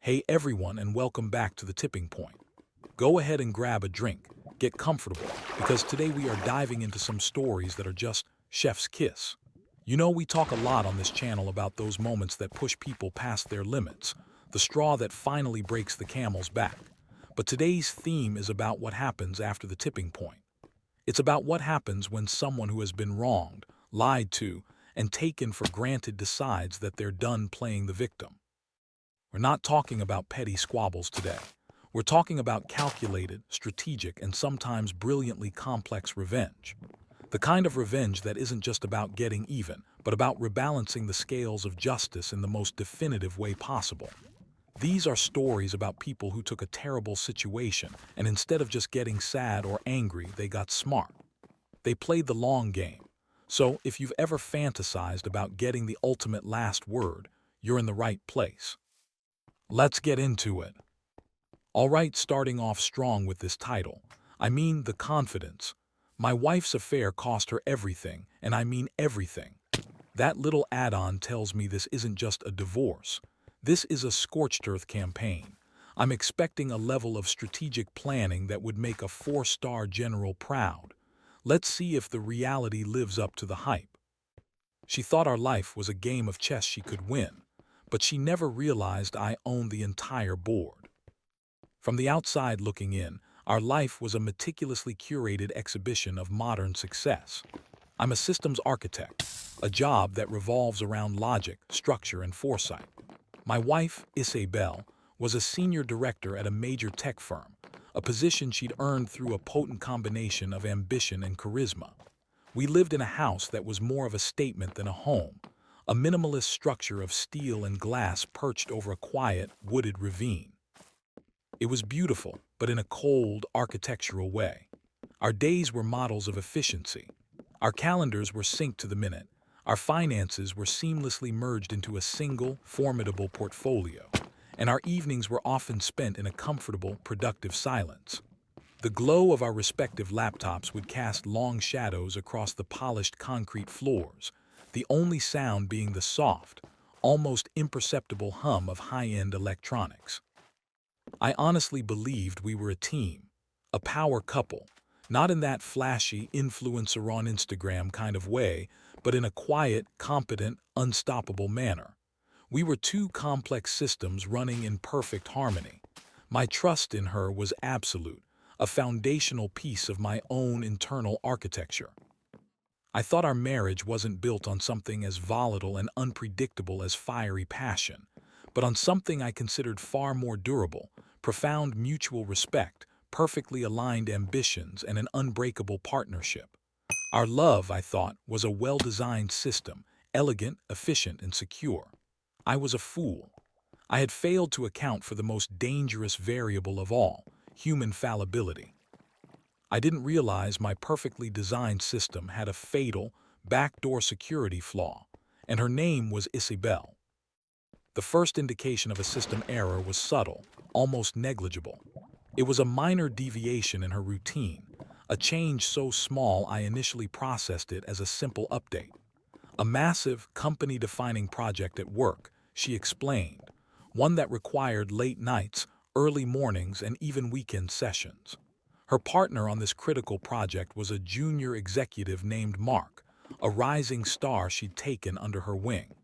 Hey everyone, and welcome back to the tipping point. Go ahead and grab a drink, get comfortable, because today we are diving into some stories that are just chef's kiss. You know, we talk a lot on this channel about those moments that push people past their limits, the straw that finally breaks the camel's back. But today's theme is about what happens after the tipping point. It's about what happens when someone who has been wronged, lied to, and taken for granted decides that they're done playing the victim. We're not talking about petty squabbles today. We're talking about calculated, strategic, and sometimes brilliantly complex revenge. The kind of revenge that isn't just about getting even, but about rebalancing the scales of justice in the most definitive way possible. These are stories about people who took a terrible situation, and instead of just getting sad or angry, they got smart. They played the long game. So, if you've ever fantasized about getting the ultimate last word, you're in the right place. Let's get into it. All right, starting off strong with this title. I mean the confidence. My wife's affair cost her everything, and I mean everything. That little add-on tells me this isn't just a divorce. This is a scorched earth campaign. I'm expecting a level of strategic planning that would make a four-star general proud. Let's see if the reality lives up to the hype. She thought our life was a game of chess she could win, but she never realized I owned the entire board. From the outside looking in, our life was a meticulously curated exhibition of modern success. I'm a systems architect, a job that revolves around logic, structure, and foresight. My wife, Isabel, was a senior director at a major tech firm, a position she'd earned through a potent combination of ambition and charisma. We lived in a house that was more of a statement than a home, a minimalist structure of steel and glass perched over a quiet, wooded ravine. It was beautiful, but in a cold, architectural way. Our days were models of efficiency. Our calendars were synced to the minute. Our finances were seamlessly merged into a single, formidable portfolio. And our evenings were often spent in a comfortable, productive silence. The glow of our respective laptops would cast long shadows across the polished concrete floors, the only sound being the soft, almost imperceptible hum of high-end electronics. I honestly believed we were a team, a power couple, not in that flashy influencer on Instagram kind of way, but in a quiet, competent, unstoppable manner. We were two complex systems running in perfect harmony. My trust in her was absolute, a foundational piece of my own internal architecture. I thought our marriage wasn't built on something as volatile and unpredictable as fiery passion, but on something I considered far more durable, profound mutual respect, perfectly aligned ambitions, and an unbreakable partnership. Our love, I thought, was a well-designed system, elegant, efficient, and secure. I was a fool. I had failed to account for the most dangerous variable of all, human fallibility. I didn't realize my perfectly designed system had a fatal, backdoor security flaw, and her name was Isabel. The first indication of a system error was subtle, almost negligible. It was a minor deviation in her routine, a change so small I initially processed it as a simple update. A massive, company-defining project at work, she explained, one that required late nights, early mornings, and even weekend sessions. Her partner on this critical project was a junior executive named Mark, a rising star she'd taken under her wing.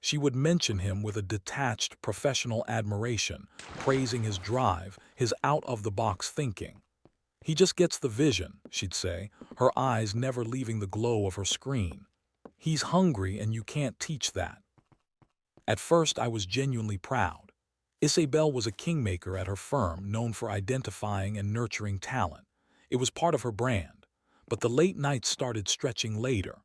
She would mention him with a detached, professional admiration, praising his drive, his out-of-the-box thinking. "He just gets the vision," she'd say, her eyes never leaving the glow of her screen. "He's hungry and you can't teach that." At first, I was genuinely proud. Isabel was a kingmaker at her firm, known for identifying and nurturing talent. It was part of her brand. But the late nights started stretching later.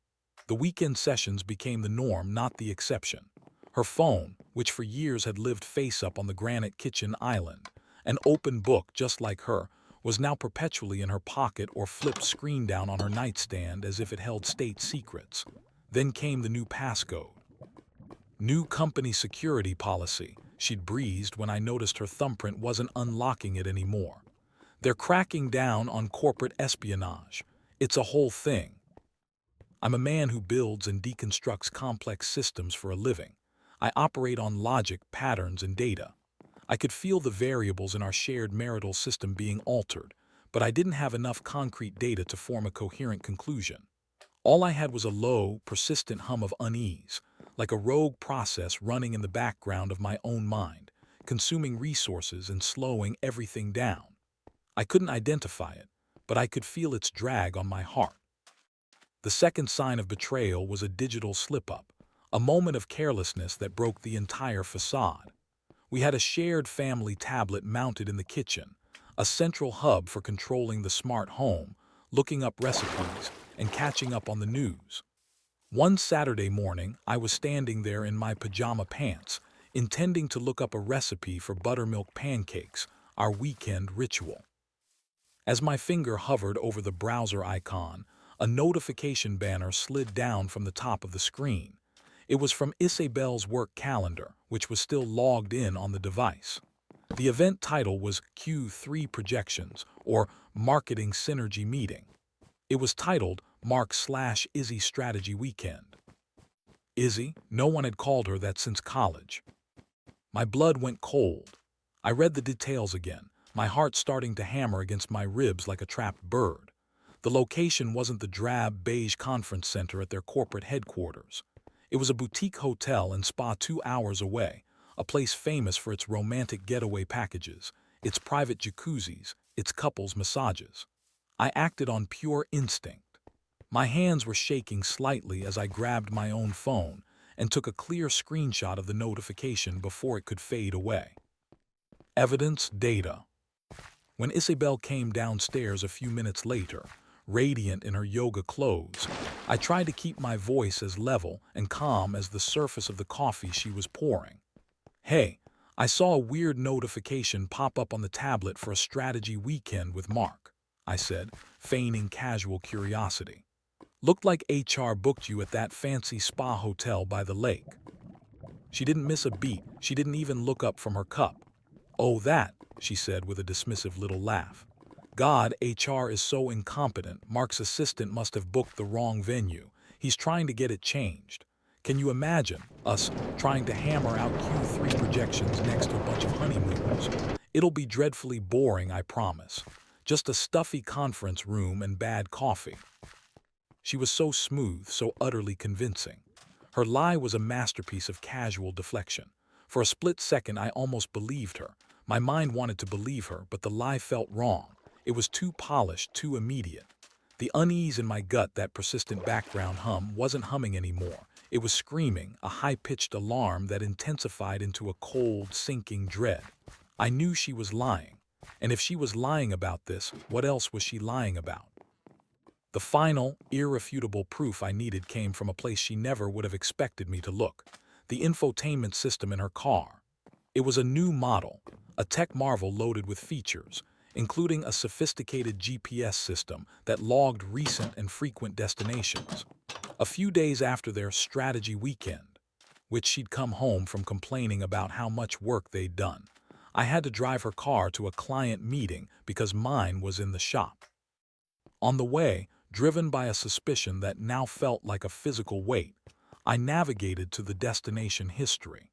The weekend sessions became the norm, not the exception. Her phone, which for years had lived face-up on the granite kitchen island, an open book just like her, was now perpetually in her pocket or flipped screen down on her nightstand as if it held state secrets. Then came the new passcode. "New company security policy," she'd breezed when I noticed her thumbprint wasn't unlocking it anymore. "They're cracking down on corporate espionage. It's a whole thing." I'm a man who builds and deconstructs complex systems for a living. I operate on logic, patterns, and data. I could feel the variables in our shared marital system being altered, but I didn't have enough concrete data to form a coherent conclusion. All I had was a low, persistent hum of unease, like a rogue process running in the background of my own mind, consuming resources and slowing everything down. I couldn't identify it, but I could feel its drag on my heart. The second sign of betrayal was a digital slip-up, a moment of carelessness that broke the entire facade. We had a shared family tablet mounted in the kitchen, a central hub for controlling the smart home, looking up recipes, and catching up on the news. One Saturday morning, I was standing there in my pajama pants, intending to look up a recipe for buttermilk pancakes, our weekend ritual. As my finger hovered over the browser icon, a notification banner slid down from the top of the screen. It was from Isabel's work calendar, which was still logged in on the device. The event title was Q3 Projections, or Marketing Synergy Meeting. It was titled Mark/Izzy Strategy Weekend. Izzy? No one had called her that since college. My blood went cold. I read the details again, my heart starting to hammer against my ribs like a trapped bird. The location wasn't the drab beige conference center at their corporate headquarters. It was a boutique hotel and spa 2 hours away, a place famous for its romantic getaway packages, its private jacuzzis, its couples massages. I acted on pure instinct. My hands were shaking slightly as I grabbed my own phone and took a clear screenshot of the notification before it could fade away. Evidence data. When Isabel came downstairs a few minutes later, radiant in her yoga clothes, I tried to keep my voice as level and calm as the surface of the coffee she was pouring. "Hey, I saw a weird notification pop up on the tablet for a strategy weekend with Mark," I said, feigning casual curiosity. "Looked like HR booked you at that fancy spa hotel by the lake." She didn't miss a beat. She didn't even look up from her cup. "Oh, that," she said with a dismissive little laugh. "God, HR is so incompetent. Mark's assistant must have booked the wrong venue. He's trying to get it changed. Can you imagine us trying to hammer out Q3 projections next to a bunch of honeymooners? It'll be dreadfully boring, I promise. Just a stuffy conference room and bad coffee." She was so smooth, so utterly convincing. Her lie was a masterpiece of casual deflection. For a split second, I almost believed her. My mind wanted to believe her, but the lie felt wrong. It was too polished, too immediate. The unease in my gut, that persistent background hum, wasn't humming anymore. It was screaming, a high-pitched alarm that intensified into a cold, sinking dread. I knew she was lying. And if she was lying about this, what else was she lying about? The final, irrefutable proof I needed came from a place she never would have expected me to look: the infotainment system in her car. It was a new model, a tech marvel loaded with features, including a sophisticated GPS system that logged recent and frequent destinations. A few days after their strategy weekend, which she'd come home from complaining about how much work they'd done, I had to drive her car to a client meeting because mine was in the shop. On the way, driven by a suspicion that now felt like a physical weight, I navigated to the destination history.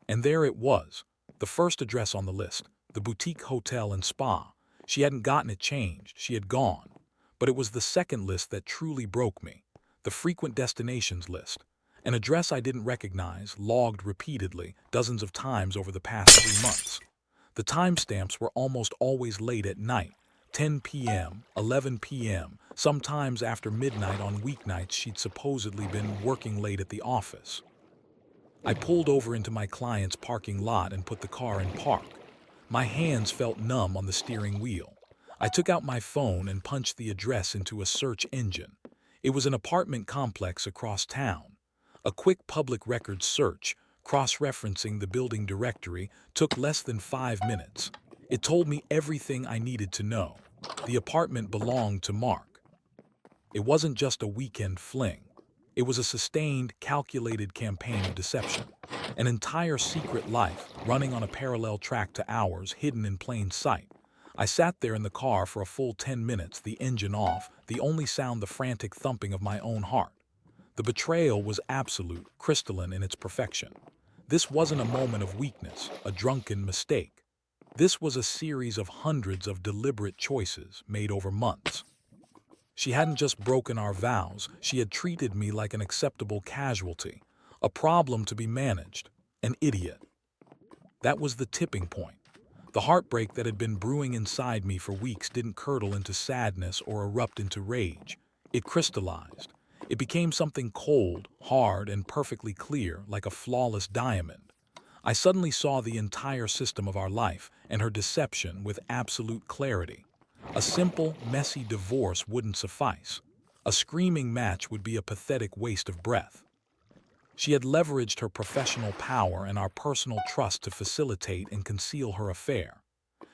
And there it was, the first address on the list, the boutique hotel and spa. She hadn't gotten it changed, she had gone. But it was the second list that truly broke me, the frequent destinations list. An address I didn't recognize, logged repeatedly, dozens of times over the past 3 months. The timestamps were almost always late at night, 10 p.m., 11 p.m., sometimes after midnight on weeknights she'd supposedly been working late at the office. I pulled over into my client's parking lot and put the car in park. My hands felt numb on the steering wheel. I took out my phone and punched the address into a search engine. It was an apartment complex across town. A quick public records search, cross-referencing the building directory, took less than 5 minutes. It told me everything I needed to know. The apartment belonged to Mark. It wasn't just a weekend fling. It was a sustained, calculated campaign of deception. An entire secret life, running on a parallel track to ours, hidden in plain sight. I sat there in the car for a full 10 minutes, the engine off, the only sound the frantic thumping of my own heart. The betrayal was absolute, crystalline in its perfection. This wasn't a moment of weakness, a drunken mistake. This was a series of hundreds of deliberate choices made over months. She hadn't just broken our vows, she had treated me like an acceptable casualty, a problem to be managed, an idiot. That was the tipping point. The heartbreak that had been brewing inside me for weeks didn't curdle into sadness or erupt into rage. It crystallized. It became something cold, hard, and perfectly clear, like a flawless diamond. I suddenly saw the entire system of our life and her deception with absolute clarity. A simple, messy divorce wouldn't suffice. A screaming match would be a pathetic waste of breath. She had leveraged her professional power and our personal trust to facilitate and conceal her affair.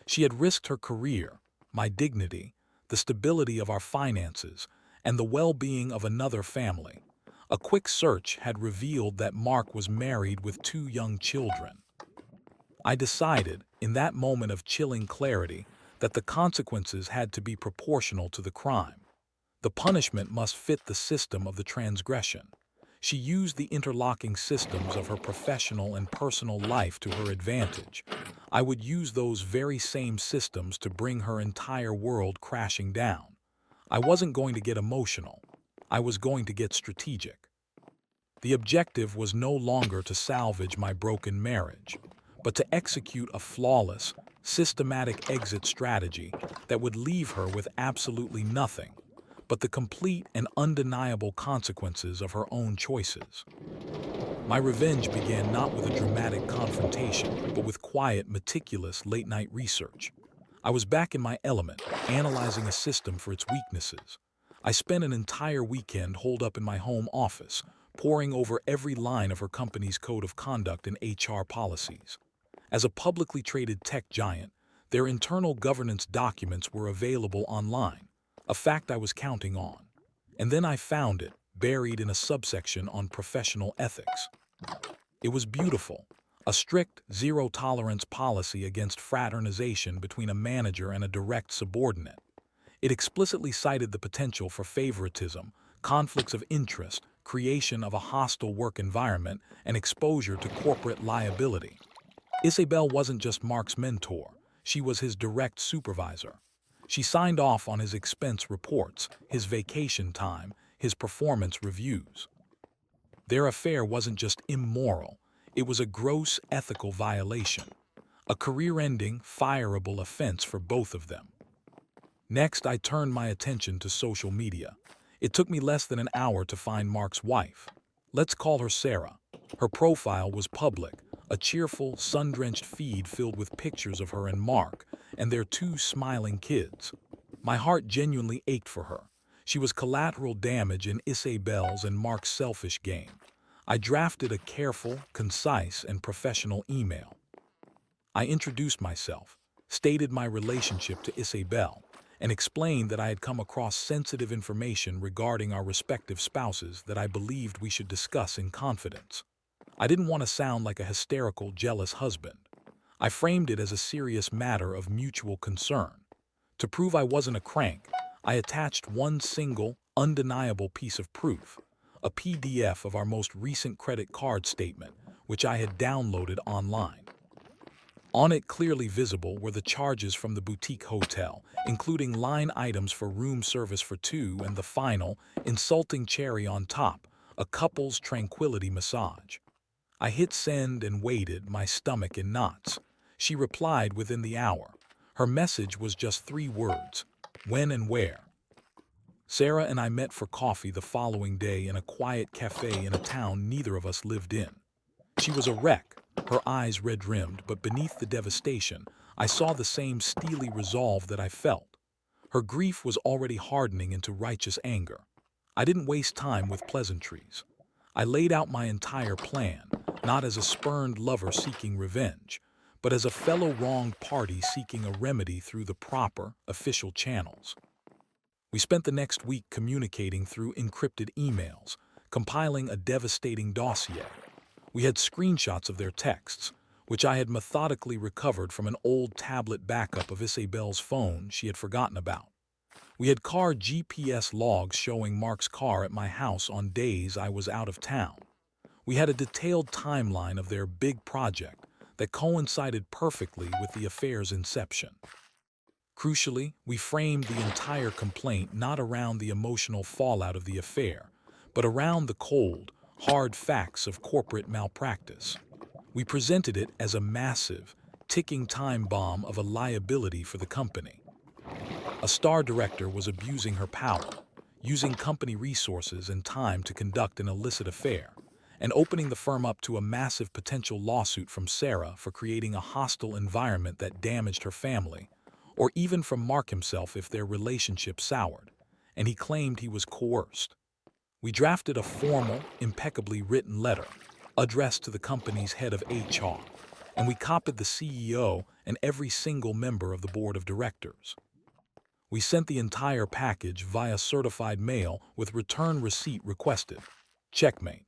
She had risked her career, my dignity, the stability of our finances, and the well-being of another family. A quick search had revealed that Mark was married with 2 young children. I decided, in that moment of chilling clarity, that the consequences had to be proportional to the crime. The punishment must fit the system of the transgression. She used the interlocking systems of her professional and personal life to her advantage. I would use those very same systems to bring her entire world crashing down. I wasn't going to get emotional. I was going to get strategic. The objective was no longer to salvage my broken marriage, but to execute a flawless, systematic exit strategy that would leave her with absolutely nothing but the complete and undeniable consequences of her own choices. My revenge began not with a dramatic confrontation, but with quiet, meticulous late-night research. I was back in my element, analyzing a system for its weaknesses. I spent an entire weekend holed up in my home office, poring over every line of her company's code of conduct and HR policies. As a publicly traded tech giant, their internal governance documents were available online, a fact I was counting on. And then I found it, buried in a subsection on professional ethics. It was beautiful, a strict, zero-tolerance policy against fraternization between a manager and a direct subordinate. It explicitly cited the potential for favoritism, conflicts of interest, creation of a hostile work environment, and exposure to corporate liability. Isabel wasn't just Mark's mentor, she was his direct supervisor. She signed off on his expense reports, his vacation time, his performance reviews. Their affair wasn't just immoral, it was a gross ethical violation, a career-ending, fireable offense for both of them. Next, I turned my attention to social media. It took me less than an hour to find Mark's wife. Let's call her Sarah. Her profile was public, a cheerful, sun-drenched feed filled with pictures of her and Mark, and their 2 smiling kids. My heart genuinely ached for her. She was collateral damage in Isabel's and Mark's selfish game. I drafted a careful, concise, and professional email. I introduced myself, stated my relationship to Isabel, and explained that I had come across sensitive information regarding our respective spouses that I believed we should discuss in confidence. I didn't want to sound like a hysterical, jealous husband. I framed it as a serious matter of mutual concern. To prove I wasn't a crank, I attached one single, undeniable piece of proof, a PDF of our most recent credit card statement, which I had downloaded online. On it, clearly visible, were the charges from the boutique hotel, including line items for room service for 2 and the final, insulting cherry on top, a couple's tranquility massage. I hit send and waited, my stomach in knots. She replied within the hour. Her message was just 3 words: when and where. Sarah and I met for coffee the following day in a quiet cafe in a town neither of us lived in. She was a wreck, her eyes red-rimmed, but beneath the devastation, I saw the same steely resolve that I felt. Her grief was already hardening into righteous anger. I didn't waste time with pleasantries. I laid out my entire plan, not as a spurned lover seeking revenge, but as a fellow wronged party seeking a remedy through the proper, official channels. We spent the next week communicating through encrypted emails, compiling a devastating dossier. We had screenshots of their texts, which I had methodically recovered from an old tablet backup of Isabel's phone she had forgotten about. We had car GPS logs showing Mark's car at my house on days I was out of town. We had a detailed timeline of their big project that coincided perfectly with the affair's inception. Crucially, we framed the entire complaint not around the emotional fallout of the affair, but around the cold, hard facts of corporate malpractice. We presented it as a massive, ticking time bomb of a liability for the company. A star director was abusing her power, using company resources and time to conduct an illicit affair, and opening the firm up to a massive potential lawsuit from Sarah for creating a hostile environment that damaged her family, or even from Mark himself if their relationship soured, and he claimed he was coerced. We drafted a formal, impeccably written letter addressed to the company's head of HR, and we copied the CEO and every single member of the board of directors. We sent the entire package via certified mail with return receipt requested. Checkmate.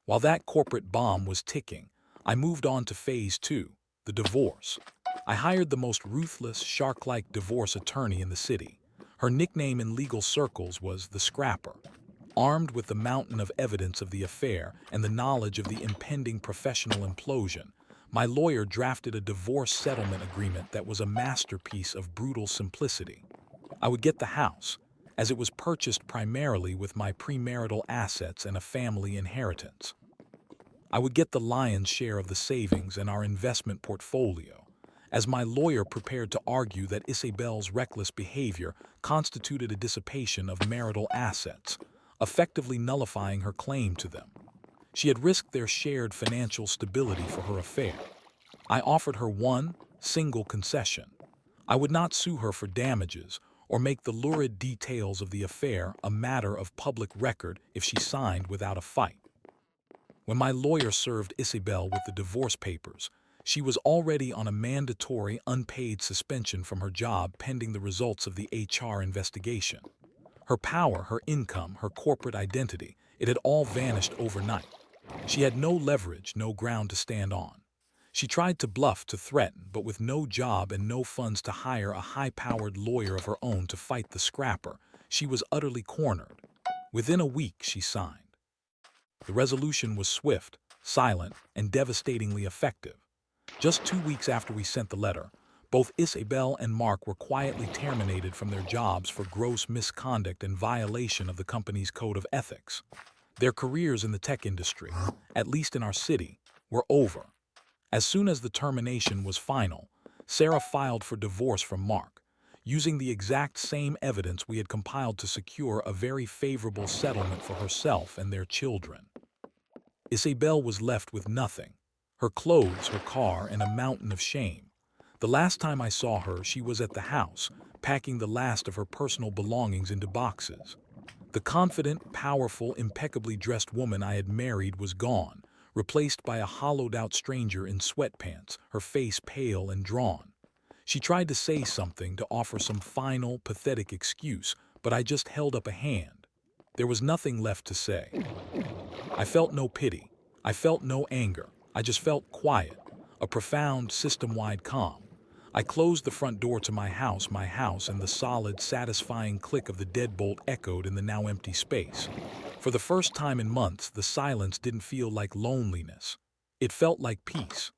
While that corporate bomb was ticking, I moved on to phase 2, the divorce. I hired the most ruthless, shark-like divorce attorney in the city. Her nickname in legal circles was the Scrapper. Armed with the mountain of evidence of the affair and the knowledge of the impending professional implosion, my lawyer drafted a divorce settlement agreement that was a masterpiece of brutal simplicity. I would get the house, as it was purchased primarily with my premarital assets and a family inheritance. I would get the lion's share of the savings and our investment portfolio, as my lawyer prepared to argue that Isabel's reckless behavior constituted a dissipation of marital assets, effectively nullifying her claim to them. She had risked their shared financial stability for her affair. I offered her one single concession. I would not sue her for damages or make the lurid details of the affair a matter of public record if she signed without a fight. When my lawyer served Isabel with the divorce papers, she was already on a mandatory unpaid suspension from her job pending the results of the HR investigation. Her power, her income, her corporate identity, it had all vanished overnight. She had no leverage, no ground to stand on. She tried to bluff, to threaten, but with no job and no funds to hire a high-powered lawyer of her own to fight the Scrapper, she was utterly cornered. Within a week, she signed. The resolution was swift, silent, and devastatingly effective. Just 2 weeks after we sent the letter, both Isabel and Mark were quietly terminated from their jobs for gross misconduct and violation of the company's code of ethics. Their careers in the tech industry, at least in our city, were over. As soon as the termination was final, Sarah filed for divorce from Mark, using the exact same evidence we had compiled to secure a very favorable settlement for herself and their children. Isabel was left with nothing: her clothes, her car, and a mountain of shame. The last time I saw her, she was at the house, packing the last of her personal belongings into boxes. The confident, powerful, impeccably dressed woman I had married was gone, replaced by a hollowed-out stranger in sweatpants, her face pale and drawn. She tried to say something, to offer some final, pathetic excuse, but I just held up a hand. There was nothing left to say. I felt no pity. I felt no anger. I just felt quiet, a profound, system-wide calm. I closed the front door to my house, and the solid, satisfying click of the deadbolt echoed in the now empty space. For the first time in months, the silence didn't feel like loneliness. It felt like peace.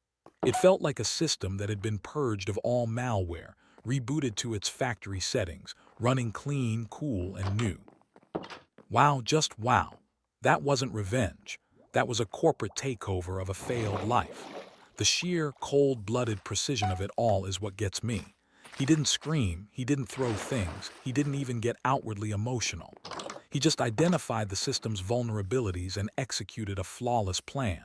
It felt like a system that had been purged of all malware, rebooted to its factory settings, running clean, cool, and new. Wow, just wow. That wasn't revenge. That was a corporate takeover of a failed life. The sheer, cold-blooded precision of it all is what gets me. He didn't scream, he didn't throw things, he didn't even get outwardly emotional. He just identified the system's vulnerabilities and executed a flawless plan.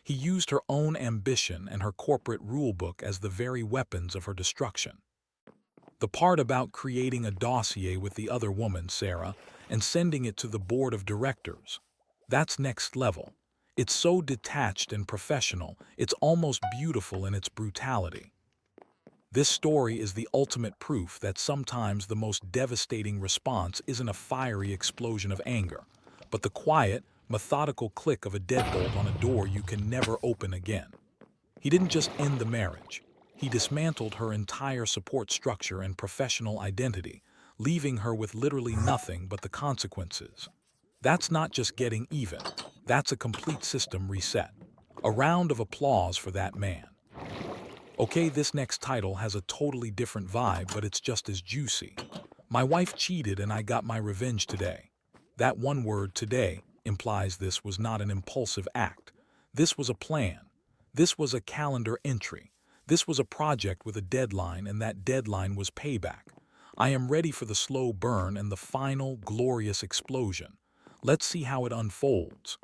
He used her own ambition and her corporate rulebook as the very weapons of her destruction. The part about creating a dossier with the other woman, Sarah, and sending it to the board of directors, that's next level. It's so detached and professional, it's almost beautiful in its brutality. This story is the ultimate proof that sometimes the most devastating response isn't a fiery explosion of anger, but the quiet, methodical click of a deadbolt on a door you can never open again. He didn't just end the marriage. He dismantled her entire support structure and professional identity, leaving her with literally nothing but the consequences. That's not just getting even. That's a complete system reset. A round of applause for that man. Okay, this next title has a totally different vibe, but it's just as juicy. My wife cheated and I got my revenge today. That one word, today, implies this was not an impulsive act. This was a plan. This was a calendar entry. This was a project with a deadline, and that deadline was payback. I am ready for the slow burn and the final, glorious explosion. Let's see how it unfolds.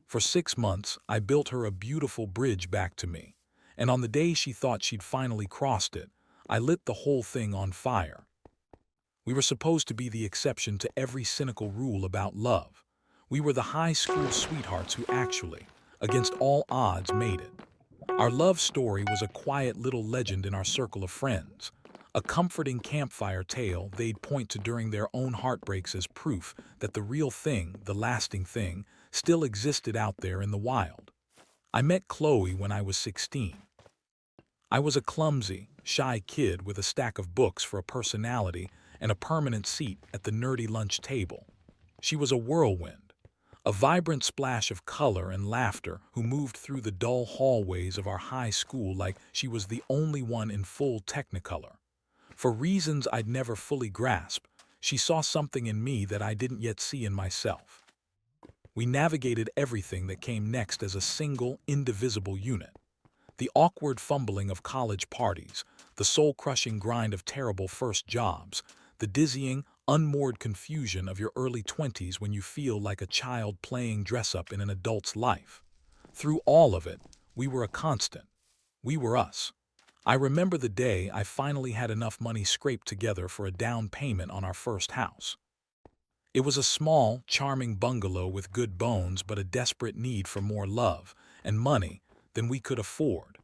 For 6 months, I built her a beautiful bridge back to me. And on the day she thought she'd finally crossed it, I lit the whole thing on fire. We were supposed to be the exception to every cynical rule about love. We were the high school sweethearts who actually, against all odds, made it. Our love story was a quiet little legend in our circle of friends, a comforting campfire tale they'd point to during their own heartbreaks as proof that the real thing, the lasting thing, still existed out there in the wild. I met Chloe when I was 16. I was a clumsy, shy kid with a stack of books for a personality and a permanent seat at the nerdy lunch table. She was a whirlwind, a vibrant splash of color and laughter who moved through the dull hallways of our high school like she was the only one in full technicolor. For reasons I'd never fully grasped, she saw something in me that I didn't yet see in myself. We navigated everything that came next as a single, indivisible unit. The awkward fumbling of college parties, the soul-crushing grind of terrible first jobs, the dizzying, unmoored confusion of your early 20s when you feel like a child playing dress-up in an adult's life. Through all of it, we were a constant. We were us. I remember the day I finally had enough money scraped together for a down payment on our first house. It was a small, charming bungalow with good bones but a desperate need for more love and money than we could afford.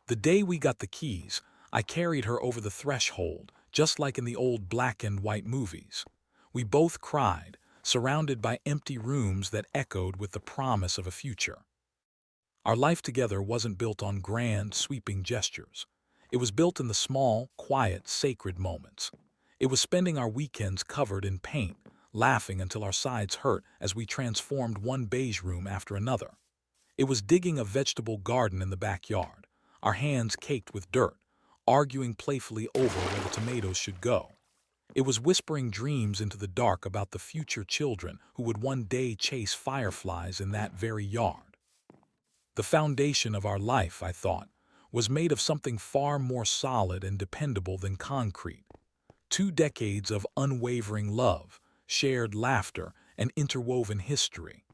The day we got the keys, I carried her over the threshold, just like in the old black and white movies. We both cried, surrounded by empty rooms that echoed with the promise of a future. Our life together wasn't built on grand, sweeping gestures. It was built in the small, quiet, sacred moments. It was spending our weekends covered in paint, laughing until our sides hurt as we transformed one beige room after another. It was digging a vegetable garden in the backyard, our hands caked with dirt, arguing playfully over where the tomatoes should go. It was whispering dreams into the dark about the future children who would one day chase fireflies in that very yard. The foundation of our life, I thought, was made of something far more solid and dependable than concrete. 2 decades of unwavering love, shared laughter, and interwoven history.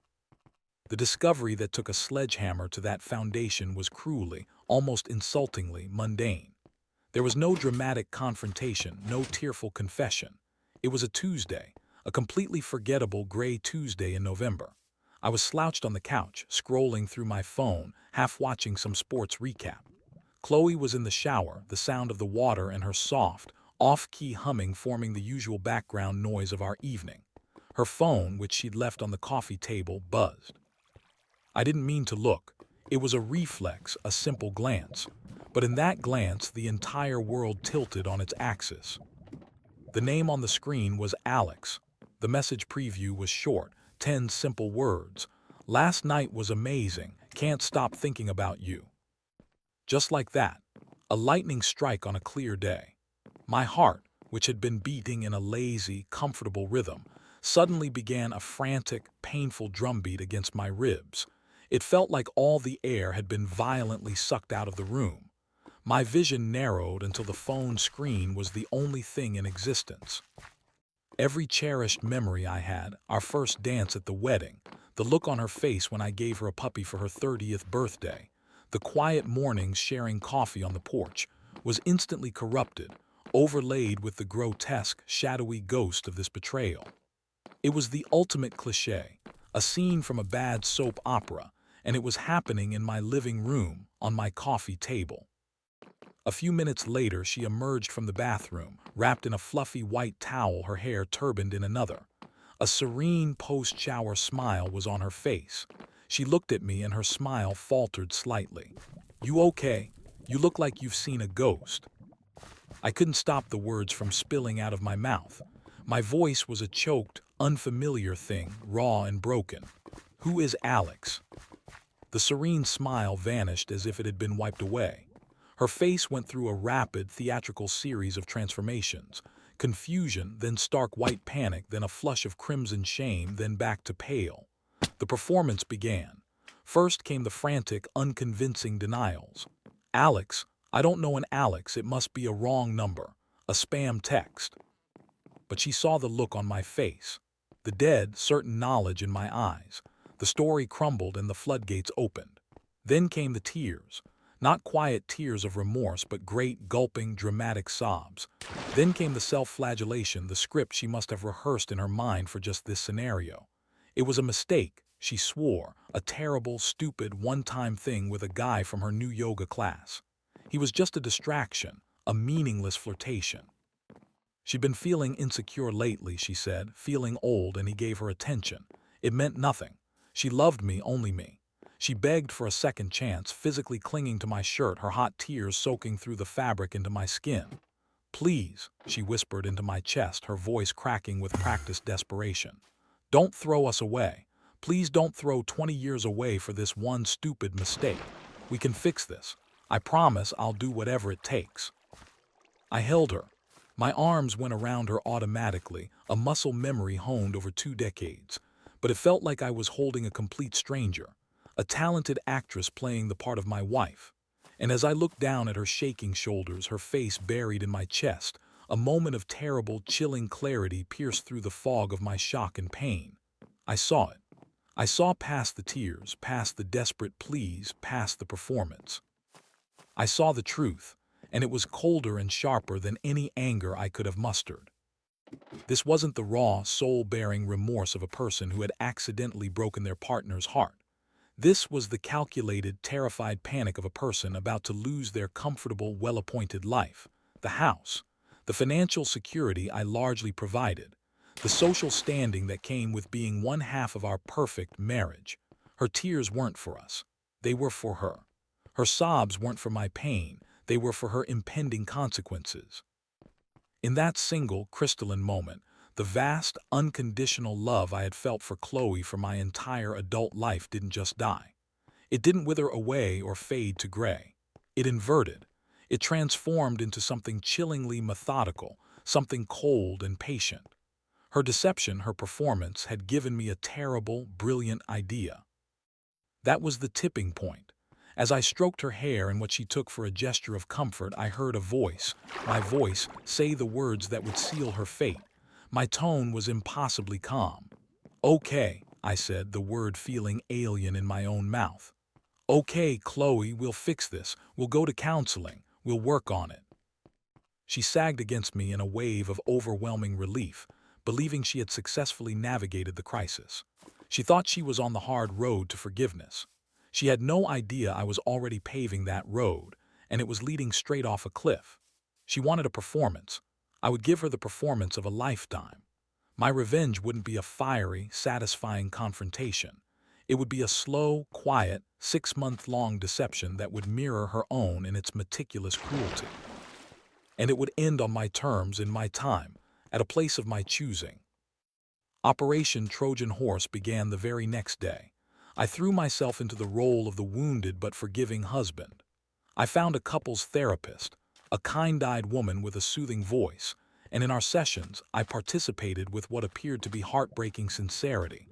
The discovery that took a sledgehammer to that foundation was cruelly, almost insultingly, mundane. There was no dramatic confrontation, no tearful confession. It was a Tuesday, a completely forgettable gray Tuesday in November. I was slouched on the couch, scrolling through my phone, half watching some sports recap. Chloe was in the shower, the sound of the water and her soft, off-key humming forming the usual background noise of our evening. Her phone, which she'd left on the coffee table, buzzed. I didn't mean to look. It was a reflex, a simple glance. But in that glance, the entire world tilted on its axis. The name on the screen was Alex. The message preview was short, 10 simple words. Last night was amazing. Can't stop thinking about you. Just like that, a lightning strike on a clear day. My heart, which had been beating in a lazy, comfortable rhythm, suddenly began a frantic, painful drumbeat against my ribs. It felt like all the air had been violently sucked out of the room. My vision narrowed until the phone screen was the only thing in existence. Every cherished memory I had, our first dance at the wedding, the look on her face when I gave her a puppy for her 30th birthday, the quiet mornings sharing coffee on the porch, was instantly corrupted, overlaid with the grotesque, shadowy ghost of this betrayal. It was the ultimate cliché, a scene from a bad soap opera, and it was happening in my living room, on my coffee table. A few minutes later, she emerged from the bathroom, wrapped in a fluffy white towel, her hair turbaned in another. A serene post-shower smile was on her face. She looked at me and her smile faltered slightly. "You okay? You look like you've seen a ghost." I couldn't stop the words from spilling out of my mouth. My voice was a choked, unfamiliar thing, raw and broken. Who is Alex? The serene smile vanished as if it had been wiped away. Her face went through a rapid, theatrical series of transformations. Confusion, then stark white panic, then a flush of crimson shame, then back to pale. The performance began. First came the frantic, unconvincing denials. Alex, I don't know an Alex, it must be a wrong number, a spam text. But she saw the look on my face, the dead, certain knowledge in my eyes. The story crumbled and the floodgates opened. Then came the tears. Not quiet tears of remorse, but great, gulping, dramatic sobs. Then came the self-flagellation, the script she must have rehearsed in her mind for just this scenario. It was a mistake, she swore, a terrible, stupid, one-time thing with a guy from her new yoga class. He was just a distraction, a meaningless flirtation. She'd been feeling insecure lately, she said, feeling old, and he gave her attention. It meant nothing. She loved me, only me. She begged for a second chance, physically clinging to my shirt, her hot tears soaking through the fabric into my skin. Please, she whispered into my chest, her voice cracking with practiced desperation. Don't throw us away. Please don't throw 20 years away for this one stupid mistake. We can fix this. I promise I'll do whatever it takes. I held her. My arms went around her automatically, a muscle memory honed over 2 decades. But it felt like I was holding a complete stranger, a talented actress playing the part of my wife. And as I looked down at her shaking shoulders, her face buried in my chest, a moment of terrible, chilling clarity pierced through the fog of my shock and pain. I saw it. I saw past the tears, past the desperate pleas, past the performance. I saw the truth, and it was colder and sharper than any anger I could have mustered. This wasn't the raw, soul-bearing remorse of a person who had accidentally broken their partner's heart. This was the calculated, terrified panic of a person about to lose their comfortable, well-appointed life, the house, the financial security I largely provided, the social standing that came with being one half of our perfect marriage. Her tears weren't for us. They were for her. Her sobs weren't for my pain. They were for her impending consequences. In that single, crystalline moment, the vast, unconditional love I had felt for Chloe for my entire adult life didn't just die. It didn't wither away or fade to gray. It inverted. It transformed into something chillingly methodical, something cold and patient. Her deception, her performance, had given me a terrible, brilliant idea. That was the tipping point. As I stroked her hair in what she took for a gesture of comfort, I heard a voice, my voice, say the words that would seal her fate. My tone was impossibly calm. Okay, I said, the word feeling alien in my own mouth. Okay, Chloe, we'll fix this. We'll go to counseling. We'll work on it. She sagged against me in a wave of overwhelming relief, believing she had successfully navigated the crisis. She thought she was on the hard road to forgiveness. She had no idea I was already paving that road, and it was leading straight off a cliff. She wanted a performance. I would give her the performance of a lifetime. My revenge wouldn't be a fiery, satisfying confrontation. It would be a slow, quiet, 6-month-long deception that would mirror her own in its meticulous cruelty. And it would end on my terms, in my time, at a place of my choosing. Operation Trojan Horse began the very next day. I threw myself into the role of the wounded but forgiving husband. I found a couples therapist, a kind-eyed woman with a soothing voice, and in our sessions, I participated with what appeared to be heartbreaking sincerity.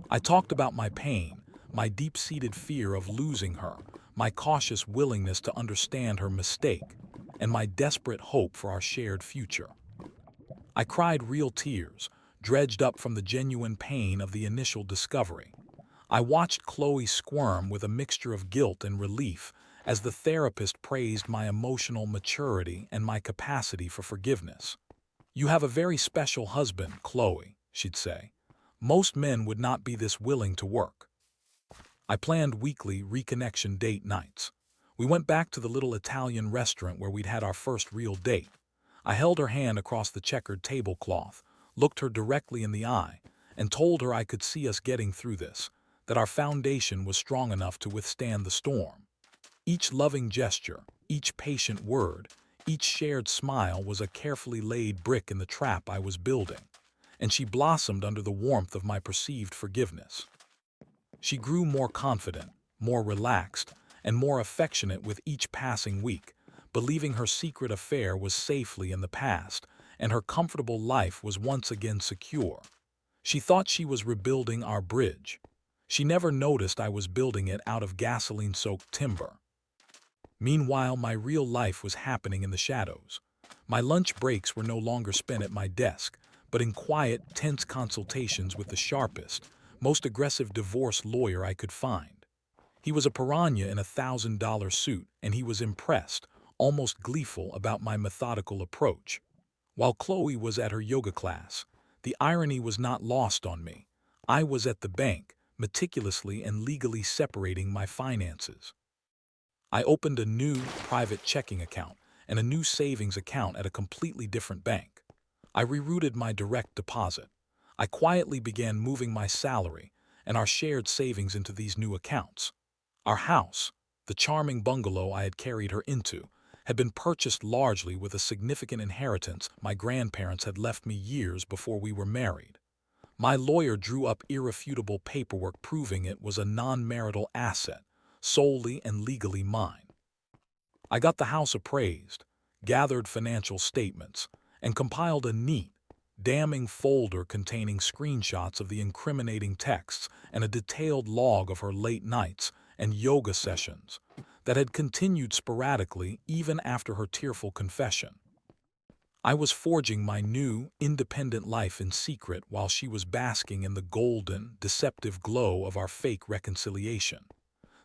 I talked about my pain, my deep-seated fear of losing her, my cautious willingness to understand her mistake, and my desperate hope for our shared future. I cried real tears, dredged up from the genuine pain of the initial discovery. I watched Chloe squirm with a mixture of guilt and relief as the therapist praised my emotional maturity and my capacity for forgiveness. You have a very special husband, Chloe, she'd say. Most men would not be this willing to work. I planned weekly reconnection date nights. We went back to the little Italian restaurant where we'd had our first real date. I held her hand across the checkered tablecloth, looked her directly in the eye, and told her I could see us getting through this, that our foundation was strong enough to withstand the storm. Each loving gesture, each patient word, each shared smile was a carefully laid brick in the trap I was building. and she blossomed under the warmth of my perceived forgiveness. She grew more confident, more relaxed, and more affectionate with each passing week, believing her secret affair was safely in the past, and her comfortable life was once again secure. She thought she was rebuilding our bridge. She never noticed I was building it out of gasoline-soaked timber. Meanwhile, my real life was happening in the shadows. My lunch breaks were no longer spent at my desk, but in quiet, tense consultations with the sharpest, most aggressive divorce lawyer I could find. He was a piranha in $1,000 suit, and he was impressed, almost gleeful about my methodical approach. While Chloe was at her yoga class, the irony was not lost on me. I was at the bank, meticulously and legally separating my finances. I opened a new private checking account and a new savings account at a completely different bank. I rerouted my direct deposit. I quietly began moving my salary and our shared savings into these new accounts. Our house, the charming bungalow I had carried her into, had been purchased largely with a significant inheritance my grandparents had left me years before we were married. My lawyer drew up irrefutable paperwork proving it was a non-marital asset, solely and legally mine. I got the house appraised, gathered financial statements, and compiled a neat, damning folder containing screenshots of the incriminating texts and a detailed log of her late nights and yoga sessions that had continued sporadically even after her tearful confession. I was forging my new, independent life in secret while she was basking in the golden, deceptive glow of our fake reconciliation.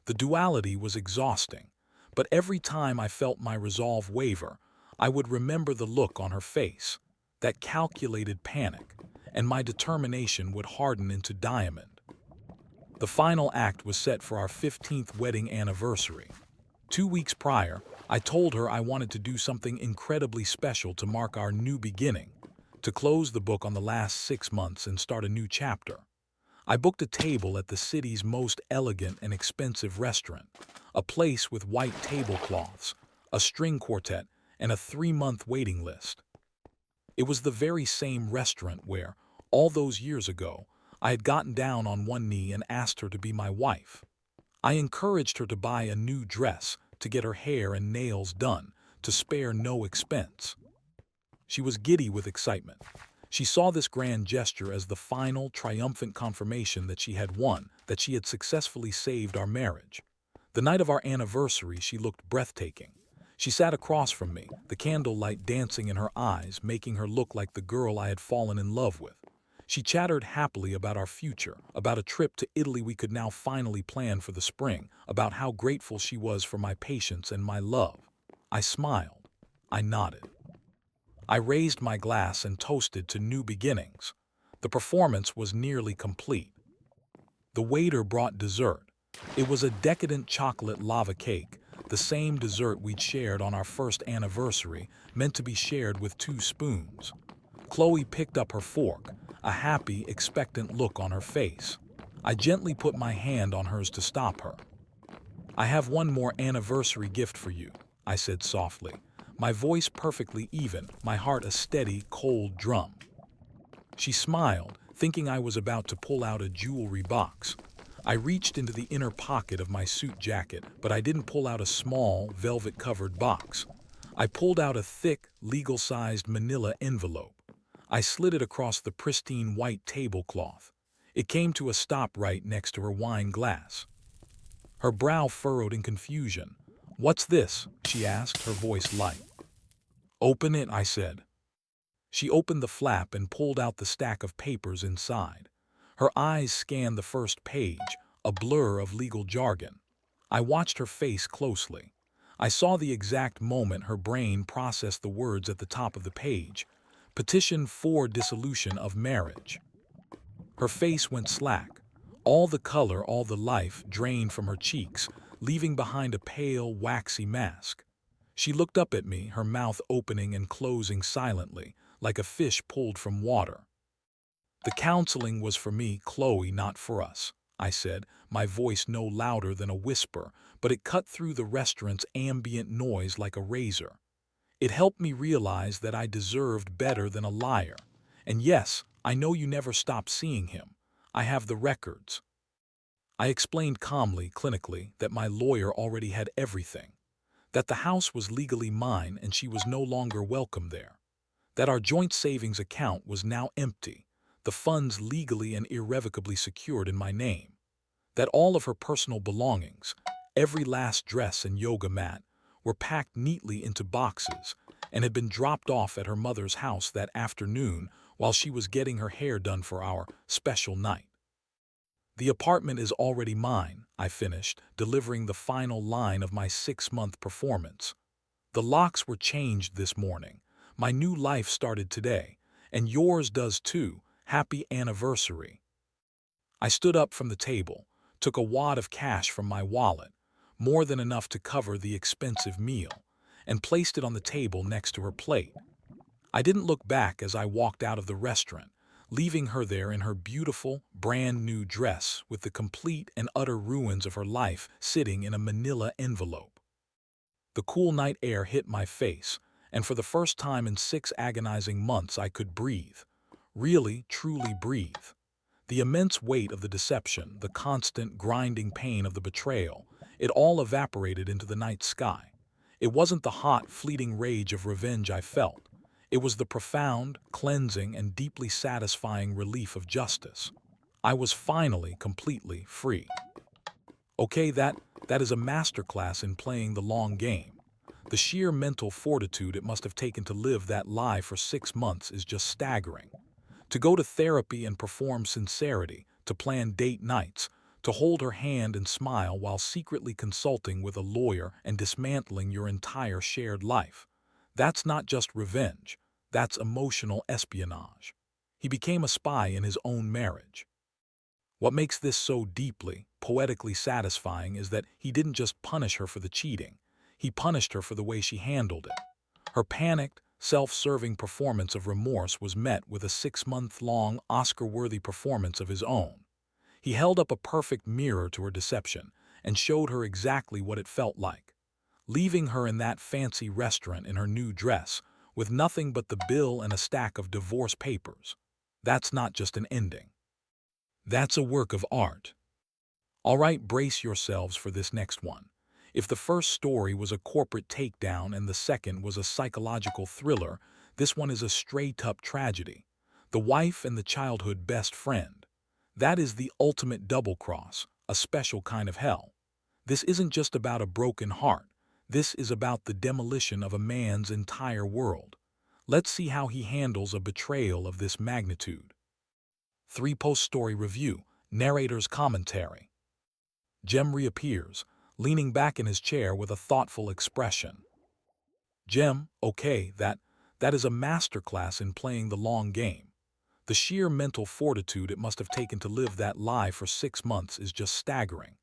The duality was exhausting, but every time I felt my resolve waver, I would remember the look on her face, that calculated panic, and my determination would harden into diamond. The final act was set for our 15th wedding anniversary. 2 weeks prior, I told her I wanted to do something incredibly special to mark our new beginning, to close the book on the last 6 months and start a new chapter. I booked a table at the city's most elegant and expensive restaurant, a place with white tablecloths, a string quartet, and a 3-month waiting list. It was the very same restaurant where, all those years ago, I had gotten down on one knee and asked her to be my wife. I encouraged her to buy a new dress, to get her hair and nails done, to spare no expense. She was giddy with excitement. She saw this grand gesture as the final, triumphant confirmation that she had won, that she had successfully saved our marriage. The night of our anniversary, she looked breathtaking. She sat across from me, the candlelight dancing in her eyes, making her look like the girl I had fallen in love with. She chattered happily about our future, about a trip to Italy we could now finally plan for the spring, about how grateful she was for my patience and my love. I smiled. I nodded. I raised my glass and toasted to new beginnings. The performance was nearly complete. The waiter brought dessert. It was a decadent chocolate lava cake, the same dessert we'd shared on our first anniversary, meant to be shared with 2 spoons. Chloe picked up her fork, a happy, expectant look on her face. I gently put my hand on hers to stop her. "I have one more anniversary gift for you," I said softly, my voice perfectly even, my heart a steady, cold drum. She smiled, thinking I was about to pull out a jewelry box. I reached into the inner pocket of my suit jacket, but I didn't pull out a small, velvet-covered box. I pulled out a thick, legal-sized manila envelope. I slid it across the pristine white tablecloth. It came to a stop right next to her wine glass. Her brow furrowed in confusion. "What's this?" she asked, her voice light. "Open it," I said. She opened the flap and pulled out the stack of papers inside. Her eyes scanned the first page, a blur of legal jargon. I watched her face closely. I saw the exact moment her brain processed the words at the top of the page. Petition for dissolution of marriage. Her face went slack. All the color, all the life drained from her cheeks, leaving behind a pale, waxy mask. She looked up at me, her mouth opening and closing silently, like a fish pulled from water. "The counseling was for me, Chloe, not for us," I said, my voice no louder than a whisper, but it cut through the restaurant's ambient noise like a razor. It helped me realize that I deserved better than a liar. And yes, I know you never stopped seeing him. I have the records. I explained calmly, clinically, that my lawyer already had everything, that the house was legally mine and she was no longer welcome there, that our joint savings account was now empty, the funds legally and irrevocably secured in my name, that all of her personal belongings, every last dress and yoga mat, were packed neatly into boxes and had been dropped off at her mother's house that afternoon while she was getting her hair done for our special night. The apartment is already mine, I finished, delivering the final line of my 6-month performance. The locks were changed this morning. My new life started today, and yours does too. Happy anniversary. I stood up from the table, took a wad of cash from my wallet, more than enough to cover the expensive meal, and placed it on the table next to her plate. I didn't look back as I walked out of the restaurant, leaving her there in her beautiful, brand new dress with the complete and utter ruins of her life sitting in a manila envelope. The cool night air hit my face, and for the first time in 6 agonizing months I could breathe. Really, truly breathe. The immense weight of the deception, the constant, grinding pain of the betrayal, it all evaporated into the night sky. It wasn't the hot, fleeting rage of revenge I felt. It was the profound, cleansing, and deeply satisfying relief of justice. I was finally completely free. Okay, that is a masterclass in playing the long game. The sheer mental fortitude it must have taken to live that lie for 6 months is just staggering. To go to therapy and perform sincerity, to plan date nights, to hold her hand and smile while secretly consulting with a lawyer and dismantling your entire shared life. That's not just revenge, that's emotional espionage. He became a spy in his own marriage. What makes this so deeply, poetically satisfying is that he didn't just punish her for the cheating, he punished her for the way she handled it. Her panicked, self-serving performance of remorse was met with a 6-month-long, Oscar-worthy performance of his own. He held up a perfect mirror to her deception and showed her exactly what it felt like, leaving her in that fancy restaurant in her new dress with nothing but the bill and a stack of divorce papers. That's not just an ending. That's a work of art. All right, brace yourselves for this next one. If the first story was a corporate takedown and the second was a psychological thriller, this one is a straight-up tragedy. The wife and the childhood best friend. That is the ultimate double-cross, a special kind of hell. This isn't just about a broken heart. This is about the demolition of a man's entire world. Let's see how he handles a betrayal of this magnitude. 3 post-story review, narrator's commentary. Jem reappears, leaning back in his chair with a thoughtful expression. Jem, okay, that is a masterclass in playing the long game. The sheer mental fortitude it must have taken to live that lie for 6 months is just staggering.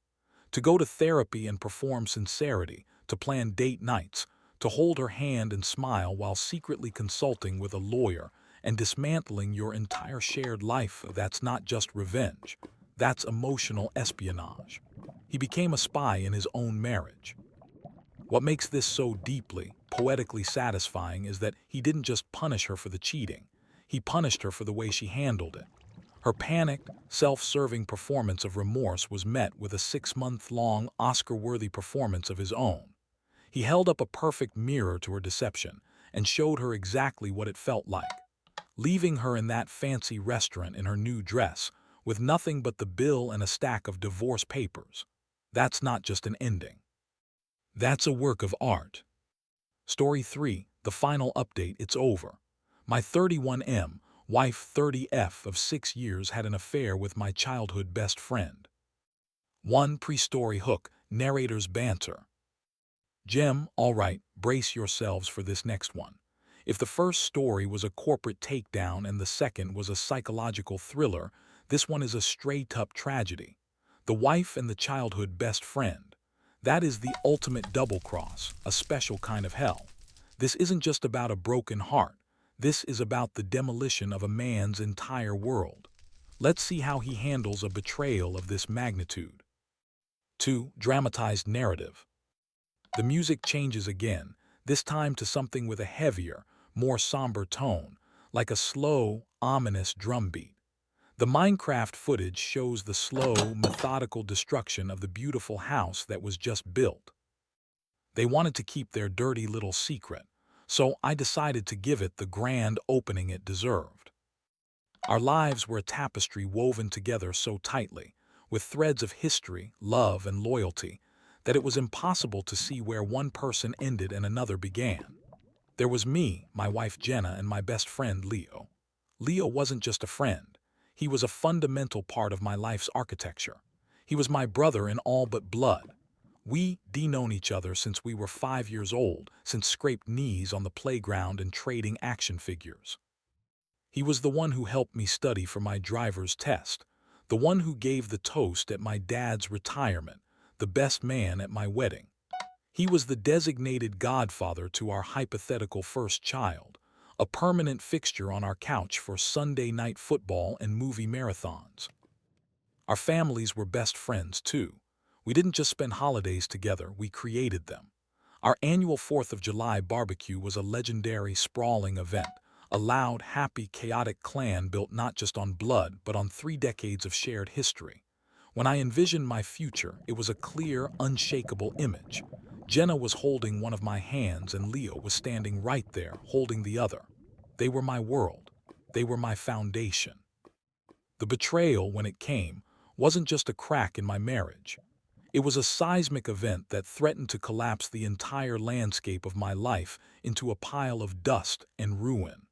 To go to therapy and perform sincerity, to plan date nights, to hold her hand and smile while secretly consulting with a lawyer and dismantling your entire shared life, that's not just revenge. That's emotional espionage. He became a spy in his own marriage. What makes this so deeply, poetically satisfying is that he didn't just punish her for the cheating. He punished her for the way she handled it. Her panicked, self-serving performance of remorse was met with a 6-month-long, Oscar-worthy performance of his own. He held up a perfect mirror to her deception and showed her exactly what it felt like, leaving her in that fancy restaurant in her new dress with nothing but the bill and a stack of divorce papers. That's not just an ending. That's a work of art. Story 3, the final update, it's over. My 31M, wife 30F of 6 years had an affair with my childhood best friend. 1 pre-story hook, narrator's banter. Jem, all right, brace yourselves for this next one. If the first story was a corporate takedown and the second was a psychological thriller, this one is a straight-up tragedy. The wife and the childhood best friend. That is the ultimate double-cross, a special kind of hell. This isn't just about a broken heart. This is about the demolition of a man's entire world. Let's see how he handles a betrayal of this magnitude. 2. Dramatized narrative. The music changes again, this time to something with a heavier, more somber tone, like a slow, ominous drumbeat. The Minecraft footage shows the slow, methodical destruction of the beautiful house that was just built. They wanted to keep their dirty little secret, so I decided to give it the grand opening it deserved. Our lives were a tapestry woven together so tightly, with threads of history, love, and loyalty, that it was impossible to see where one person ended and another began. There was me, my wife Jenna, and my best friend Leo. Leo wasn't just a friend. He was a fundamental part of my life's architecture. He was my brother in all but blood. We'd known each other since we were 5 years old, since scraped knees on the playground and trading action figures. He was the one who helped me study for my driver's test, the one who gave the toast at my dad's retirement, the best man at my wedding. He was the designated godfather to our hypothetical first child, a permanent fixture on our couch for Sunday night football and movie marathons. Our families were best friends, too. We didn't just spend holidays together, we created them. Our annual 4th of July barbecue was a legendary, sprawling event, a loud, happy, chaotic clan built not just on blood, but on 3 decades of shared history. When I envisioned my future, it was a clear, unshakable image. Jenna was holding one of my hands and Leo was standing right there, holding the other. They were my world. They were my foundation. The betrayal, when it came, wasn't just a crack in my marriage. It was a seismic event that threatened to collapse the entire landscape of my life into a pile of dust and ruin.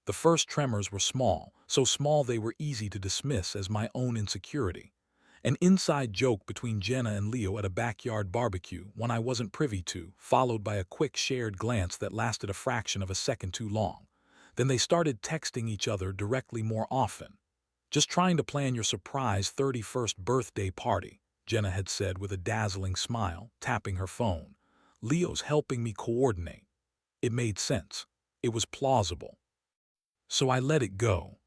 The first tremors were small, so small they were easy to dismiss as my own insecurity. An inside joke between Jenna and Leo at a backyard barbecue, one I wasn't privy to, followed by a quick shared glance that lasted a fraction of a second too long. Then they started texting each other directly more often. "Just trying to plan your surprise 31st birthday party," Jenna had said with a dazzling smile, tapping her phone. "Leo's helping me coordinate." It made sense. It was plausible. So I let it go.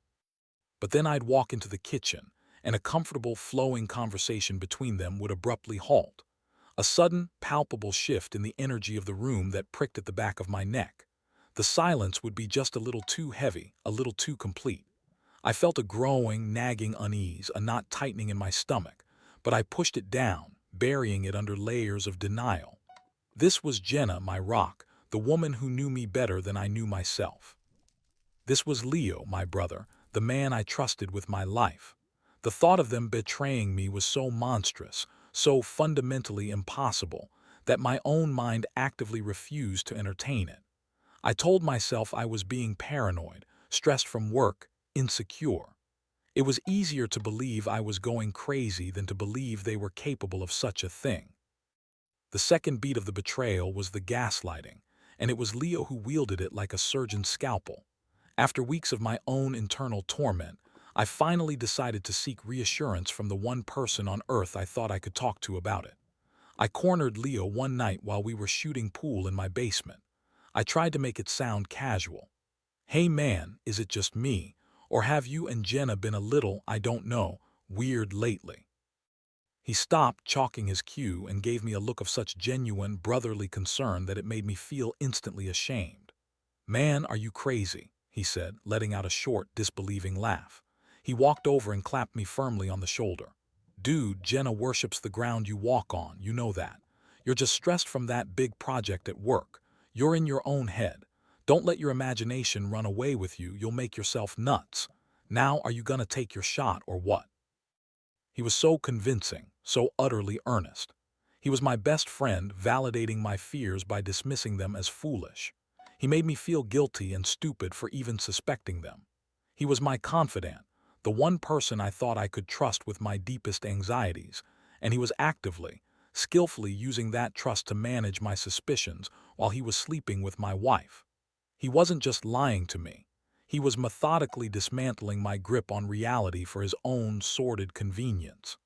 But then I'd walk into the kitchen, and a comfortable, flowing conversation between them would abruptly halt. A sudden, palpable shift in the energy of the room that pricked at the back of my neck. The silence would be just a little too heavy, a little too complete. I felt a growing, nagging unease, a knot tightening in my stomach, but I pushed it down, burying it under layers of denial. This was Jenna, my rock, the woman who knew me better than I knew myself. This was Leo, my brother, the man I trusted with my life. The thought of them betraying me was so monstrous, so fundamentally impossible, that my own mind actively refused to entertain it. I told myself I was being paranoid, stressed from work, insecure. It was easier to believe I was going crazy than to believe they were capable of such a thing. The second beat of the betrayal was the gaslighting, and it was Leo who wielded it like a surgeon's scalpel. After weeks of my own internal torment, I finally decided to seek reassurance from the one person on earth I thought I could talk to about it. I cornered Leo one night while we were shooting pool in my basement. I tried to make it sound casual. "Hey man, is it just me? Or have you and Jenna been a little, I don't know, weird lately?" He stopped, chalking his cue, and gave me a look of such genuine, brotherly concern that it made me feel instantly ashamed. "Man, are you crazy?" he said, letting out a short, disbelieving laugh. He walked over and clapped me firmly on the shoulder. "Dude, Jenna worships the ground you walk on, you know that. You're just stressed from that big project at work. You're in your own head. Don't let your imagination run away with you, you'll make yourself nuts. Now are you gonna take your shot or what?" He was so convincing, so utterly earnest. He was my best friend, validating my fears by dismissing them as foolish. He made me feel guilty and stupid for even suspecting them. He was my confidant, the one person I thought I could trust with my deepest anxieties, and he was actively, skillfully using that trust to manage my suspicions while he was sleeping with my wife. He wasn't just lying to me. He was methodically dismantling my grip on reality for his own sordid convenience.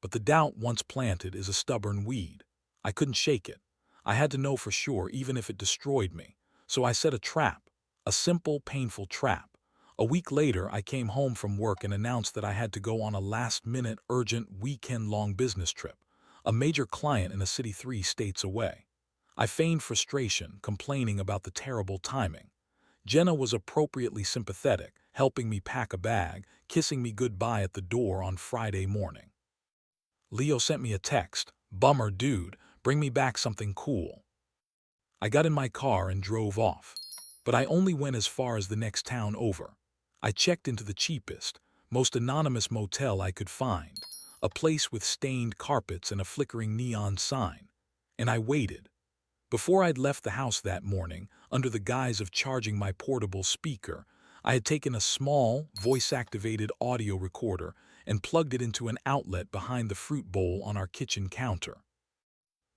But the doubt once planted is a stubborn weed. I couldn't shake it. I had to know for sure, even if it destroyed me. So I set a trap, a simple, painful trap. A week later, I came home from work and announced that I had to go on a last-minute, urgent, weekend-long business trip, a major client in a city 3 states away. I feigned frustration, complaining about the terrible timing. Jenna was appropriately sympathetic, helping me pack a bag, kissing me goodbye at the door on Friday morning. Leo sent me a text, "Bummer, dude, bring me back something cool." I got in my car and drove off. But I only went as far as the next town over. I checked into the cheapest, most anonymous motel I could find, a place with stained carpets and a flickering neon sign. And I waited. Before I'd left the house that morning, under the guise of charging my portable speaker, I had taken a small, voice-activated audio recorder and plugged it into an outlet behind the fruit bowl on our kitchen counter.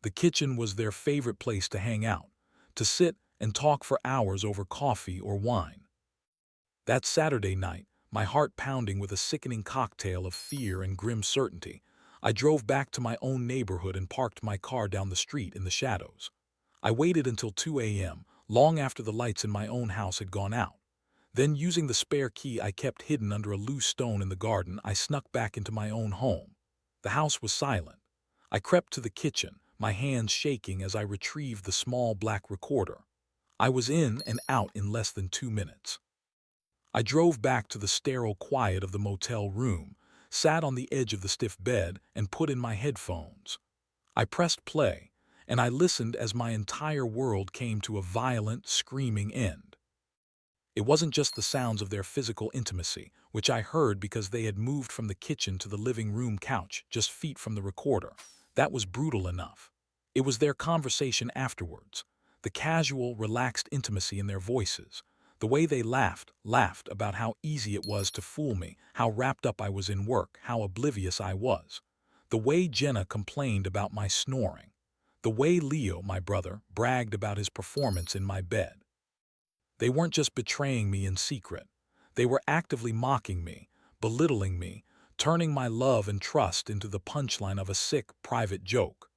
The kitchen was their favorite place to hang out, to sit and talk for hours over coffee or wine. That Saturday night, my heart pounding with a sickening cocktail of fear and grim certainty, I drove back to my own neighborhood and parked my car down the street in the shadows. I waited until 2 a.m., long after the lights in my own house had gone out. Then, using the spare key I kept hidden under a loose stone in the garden, I snuck back into my own home. The house was silent. I crept to the kitchen, my hands shaking as I retrieved the small black recorder. I was in and out in less than 2 minutes. I drove back to the sterile quiet of the motel room, sat on the edge of the stiff bed, and put in my headphones. I pressed play, and I listened as my entire world came to a violent, screaming end. It wasn't just the sounds of their physical intimacy, which I heard because they had moved from the kitchen to the living room couch, just feet from the recorder. That was brutal enough. It was their conversation afterwards, the casual, relaxed intimacy in their voices, the way they laughed about how easy it was to fool me, how wrapped up I was in work, how oblivious I was. The way Jenna complained about my snoring. The way Leo, my brother, bragged about his performance in my bed. They weren't just betraying me in secret. They were actively mocking me, belittling me, turning my love and trust into the punchline of a sick, private joke.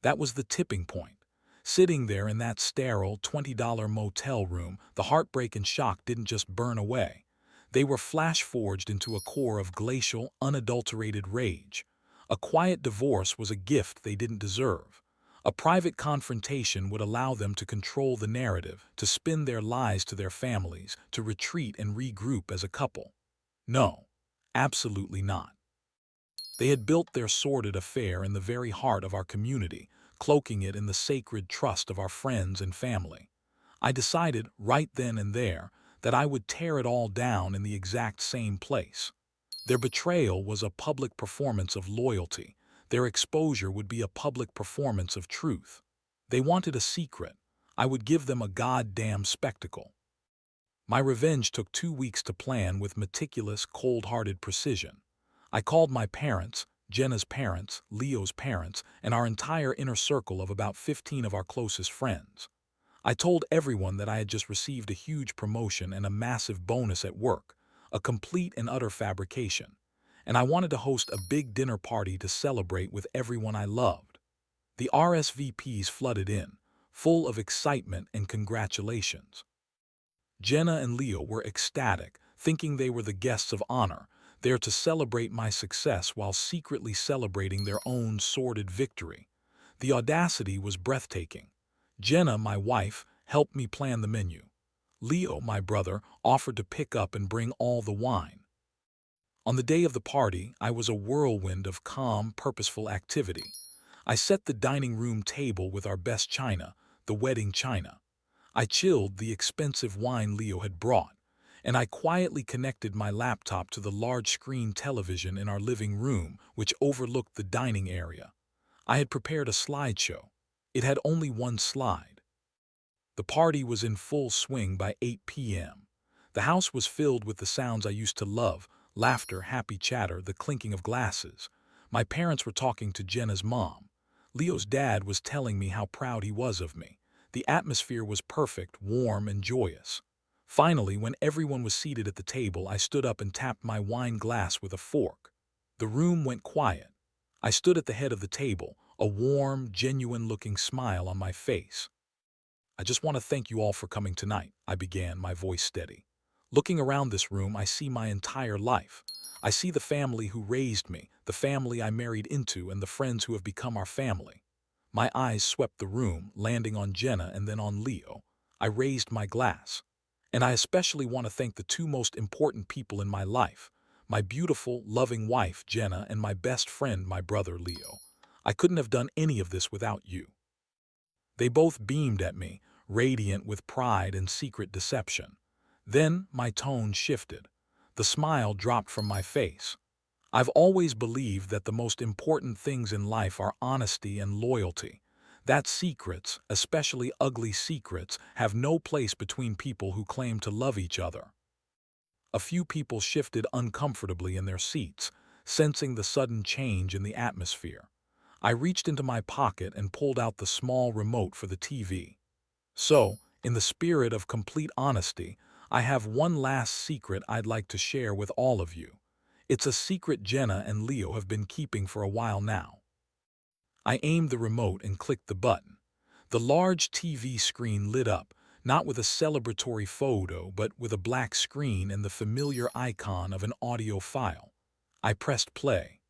That was the tipping point. Sitting there in that sterile $20 motel room, the heartbreak and shock didn't just burn away. They were flash-forged into a core of glacial, unadulterated rage. A quiet divorce was a gift they didn't deserve. A private confrontation would allow them to control the narrative, to spin their lies to their families, to retreat and regroup as a couple. No, absolutely not. They had built their sordid affair in the very heart of our community, cloaking it in the sacred trust of our friends and family. I decided, right then and there, that I would tear it all down in the exact same place. Their betrayal was a public performance of loyalty. Their exposure would be a public performance of truth. They wanted a secret. I would give them a goddamn spectacle. My revenge took 2 weeks to plan with meticulous, cold-hearted precision. I called my parents, Jenna's parents, Leo's parents, and our entire inner circle of about 15 of our closest friends. I told everyone that I had just received a huge promotion and a massive bonus at work, a complete and utter fabrication, and I wanted to host a big dinner party to celebrate with everyone I loved. The RSVPs flooded in, full of excitement and congratulations. Jenna and Leo were ecstatic, thinking they were the guests of honor, there to celebrate my success while secretly celebrating their own sordid victory. The audacity was breathtaking. Jenna, my wife, helped me plan the menu. Leo, my brother, offered to pick up and bring all the wine. On the day of the party, I was a whirlwind of calm, purposeful activity. I set the dining room table with our best china, the wedding china. I chilled the expensive wine Leo had brought, and I quietly connected my laptop to the large-screen television in our living room, which overlooked the dining area. I had prepared a slideshow. It had only one slide. The party was in full swing by 8 p.m. The house was filled with the sounds I used to love: laughter, happy chatter, the clinking of glasses. My parents were talking to Jenna's mom. Leo's dad was telling me how proud he was of me. The atmosphere was perfect, warm, and joyous. Finally, when everyone was seated at the table, I stood up and tapped my wine glass with a fork. The room went quiet. I stood at the head of the table, a warm, genuine-looking smile on my face. "I just want to thank you all for coming tonight," I began, my voice steady. "Looking around this room, I see my entire life. I see the family who raised me, the family I married into, and the friends who have become our family." My eyes swept the room, landing on Jenna and then on Leo. I raised my glass. And I especially want to thank the two most important people in my life, my beautiful, loving wife, Jenna, and my best friend, my brother, Leo. I couldn't have done any of this without you. They both beamed at me, radiant with pride and secret deception. Then my tone shifted. The smile dropped from my face. I've always believed that the most important things in life are honesty and loyalty. That secrets, especially ugly secrets, have no place between people who claim to love each other. A few people shifted uncomfortably in their seats, sensing the sudden change in the atmosphere. I reached into my pocket and pulled out the small remote for the TV. So, in the spirit of complete honesty, I have one last secret I'd like to share with all of you. It's a secret Jenna and Leo have been keeping for a while now. I aimed the remote and clicked the button. The large TV screen lit up, not with a celebratory photo, but with a black screen and the familiar icon of an audio file. I pressed play.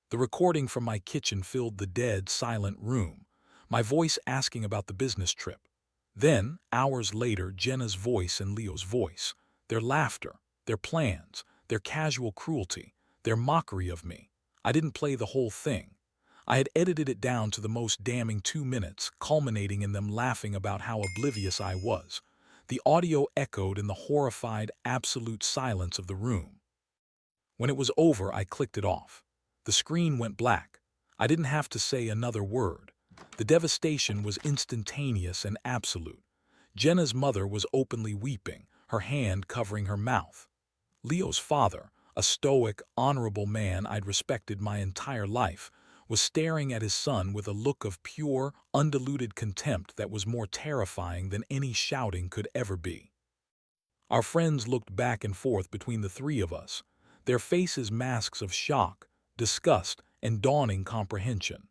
The recording from my kitchen filled the dead, silent room, my voice asking about the business trip. Then, hours later, Jenna's voice and Leo's voice, their laughter, their plans, their casual cruelty, their mockery of me. I didn't play the whole thing. I had edited it down to the most damning 2 minutes, culminating in them laughing about how oblivious I was. The audio echoed in the horrified, absolute silence of the room. When it was over, I clicked it off. The screen went black. I didn't have to say another word. The devastation was instantaneous and absolute. Jenna's mother was openly weeping, her hand covering her mouth. Leo's father, a stoic, honorable man I'd respected my entire life, was staring at his son with a look of pure, undiluted contempt that was more terrifying than any shouting could ever be. Our friends looked back and forth between the three of us, their faces masks of shock, disgust, and dawning comprehension.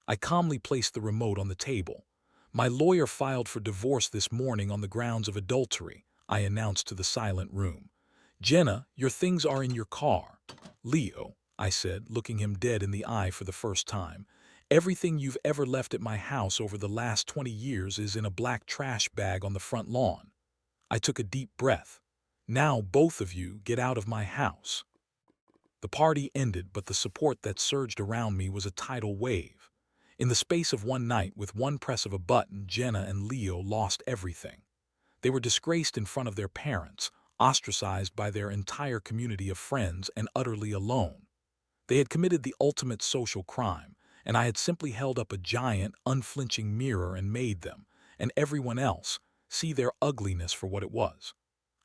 I calmly placed the remote on the table. My lawyer filed for divorce this morning on the grounds of adultery, I announced to the silent room. Jenna, your things are in your car. Leo, I said, looking him dead in the eye for the first time, everything you've ever left at my house over the last 20 years is in a black trash bag on the front lawn. I took a deep breath. Now both of you get out of my house. The party ended, but the support that surged around me was a tidal wave. In the space of one night, with one press of a button, Jenna and Leo lost everything. They were disgraced in front of their parents, ostracized by their entire community of friends, and utterly alone. They had committed the ultimate social crime, and I had simply held up a giant, unflinching mirror and made them, and everyone else, see their ugliness for what it was.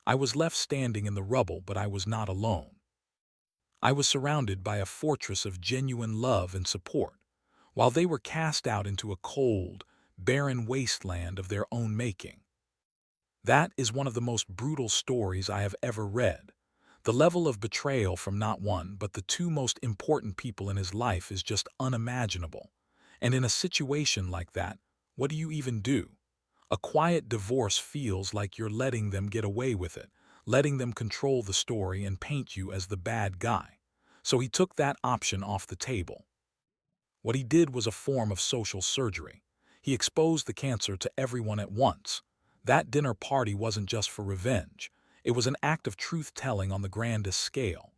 I was left standing in the rubble, but I was not alone. I was surrounded by a fortress of genuine love and support, while they were cast out into a cold, barren wasteland of their own making. That is one of the most brutal stories I have ever read. The level of betrayal from not one but the two most important people in his life is just unimaginable. And in a situation like that, what do you even do? A quiet divorce feels like you're letting them get away with it, letting them control the story and paint you as the bad guy. So he took that option off the table. What he did was a form of social surgery. He exposed the cancer to everyone at once. That dinner party wasn't just for revenge. It was an act of truth-telling on the grandest scale.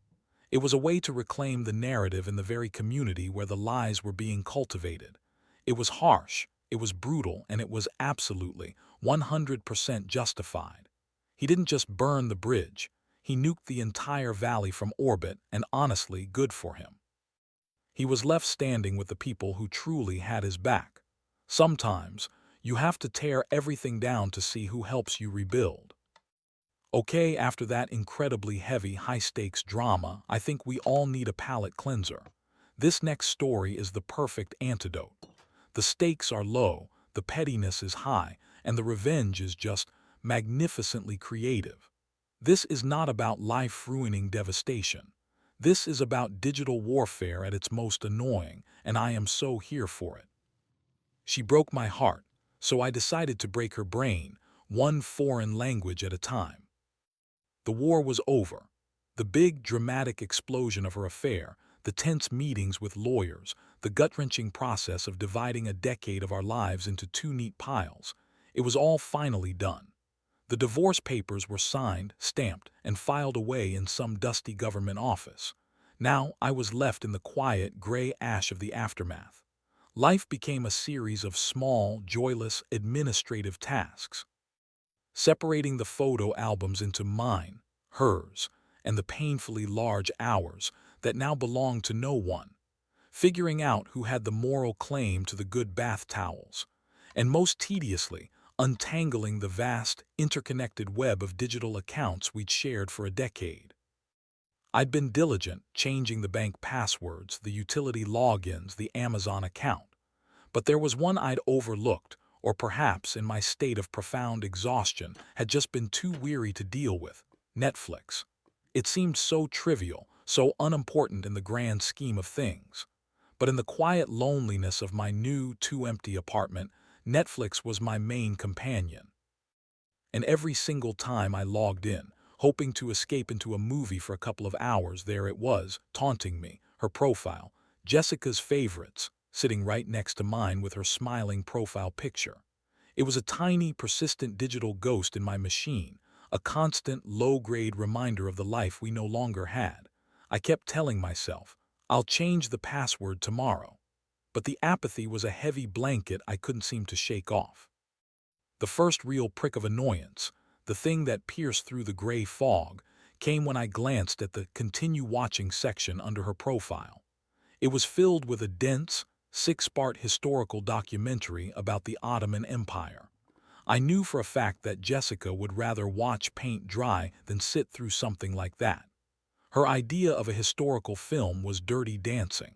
It was a way to reclaim the narrative in the very community where the lies were being cultivated. It was harsh, it was brutal, and it was absolutely, 100% justified. He didn't just burn the bridge. He nuked the entire valley from orbit, and honestly, good for him. He was left standing with the people who truly had his back. Sometimes, you have to tear everything down to see who helps you rebuild. Okay, after that incredibly heavy, high-stakes drama, I think we all need a palate cleanser. This next story is the perfect antidote. The stakes are low, the pettiness is high, and the revenge is just magnificently creative. This is not about life-ruining devastation. This is about digital warfare at its most annoying, and I am so here for it. She broke my heart, so I decided to break her brain, one foreign language at a time. The war was over. The big, dramatic explosion of her affair, the tense meetings with lawyers, the gut-wrenching process of dividing a decade of our lives into two neat piles, it was all finally done. The divorce papers were signed, stamped, and filed away in some dusty government office. Now I was left in the quiet, gray ash of the aftermath. Life became a series of small, joyless, administrative tasks. Separating the photo albums into mine, hers, and the painfully large ours that now belonged to no one. Figuring out who had the moral claim to the good bath towels. And most tediously, untangling the vast, interconnected web of digital accounts we'd shared for a decade. I'd been diligent, changing the bank passwords, the utility logins, the Amazon account. But there was one I'd overlooked, or perhaps, in my state of profound exhaustion, had just been too weary to deal with: Netflix. It seemed so trivial, so unimportant in the grand scheme of things. But in the quiet loneliness of my new, too-empty apartment, Netflix was my main companion. And every single time I logged in, hoping to escape into a movie for a couple of hours, there it was, taunting me, her profile, Jessica's favorites, sitting right next to mine with her smiling profile picture. It was a tiny, persistent digital ghost in my machine, a constant, low-grade reminder of the life we no longer had. I kept telling myself, I'll change the password tomorrow. But the apathy was a heavy blanket I couldn't seem to shake off. The first real prick of annoyance, the thing that pierced through the gray fog, came when I glanced at the "Continue Watching" section under her profile. It was filled with a dense, six-part historical documentary about the Ottoman Empire. I knew for a fact that Jessica would rather watch paint dry than sit through something like that. Her idea of a historical film was Dirty Dancing.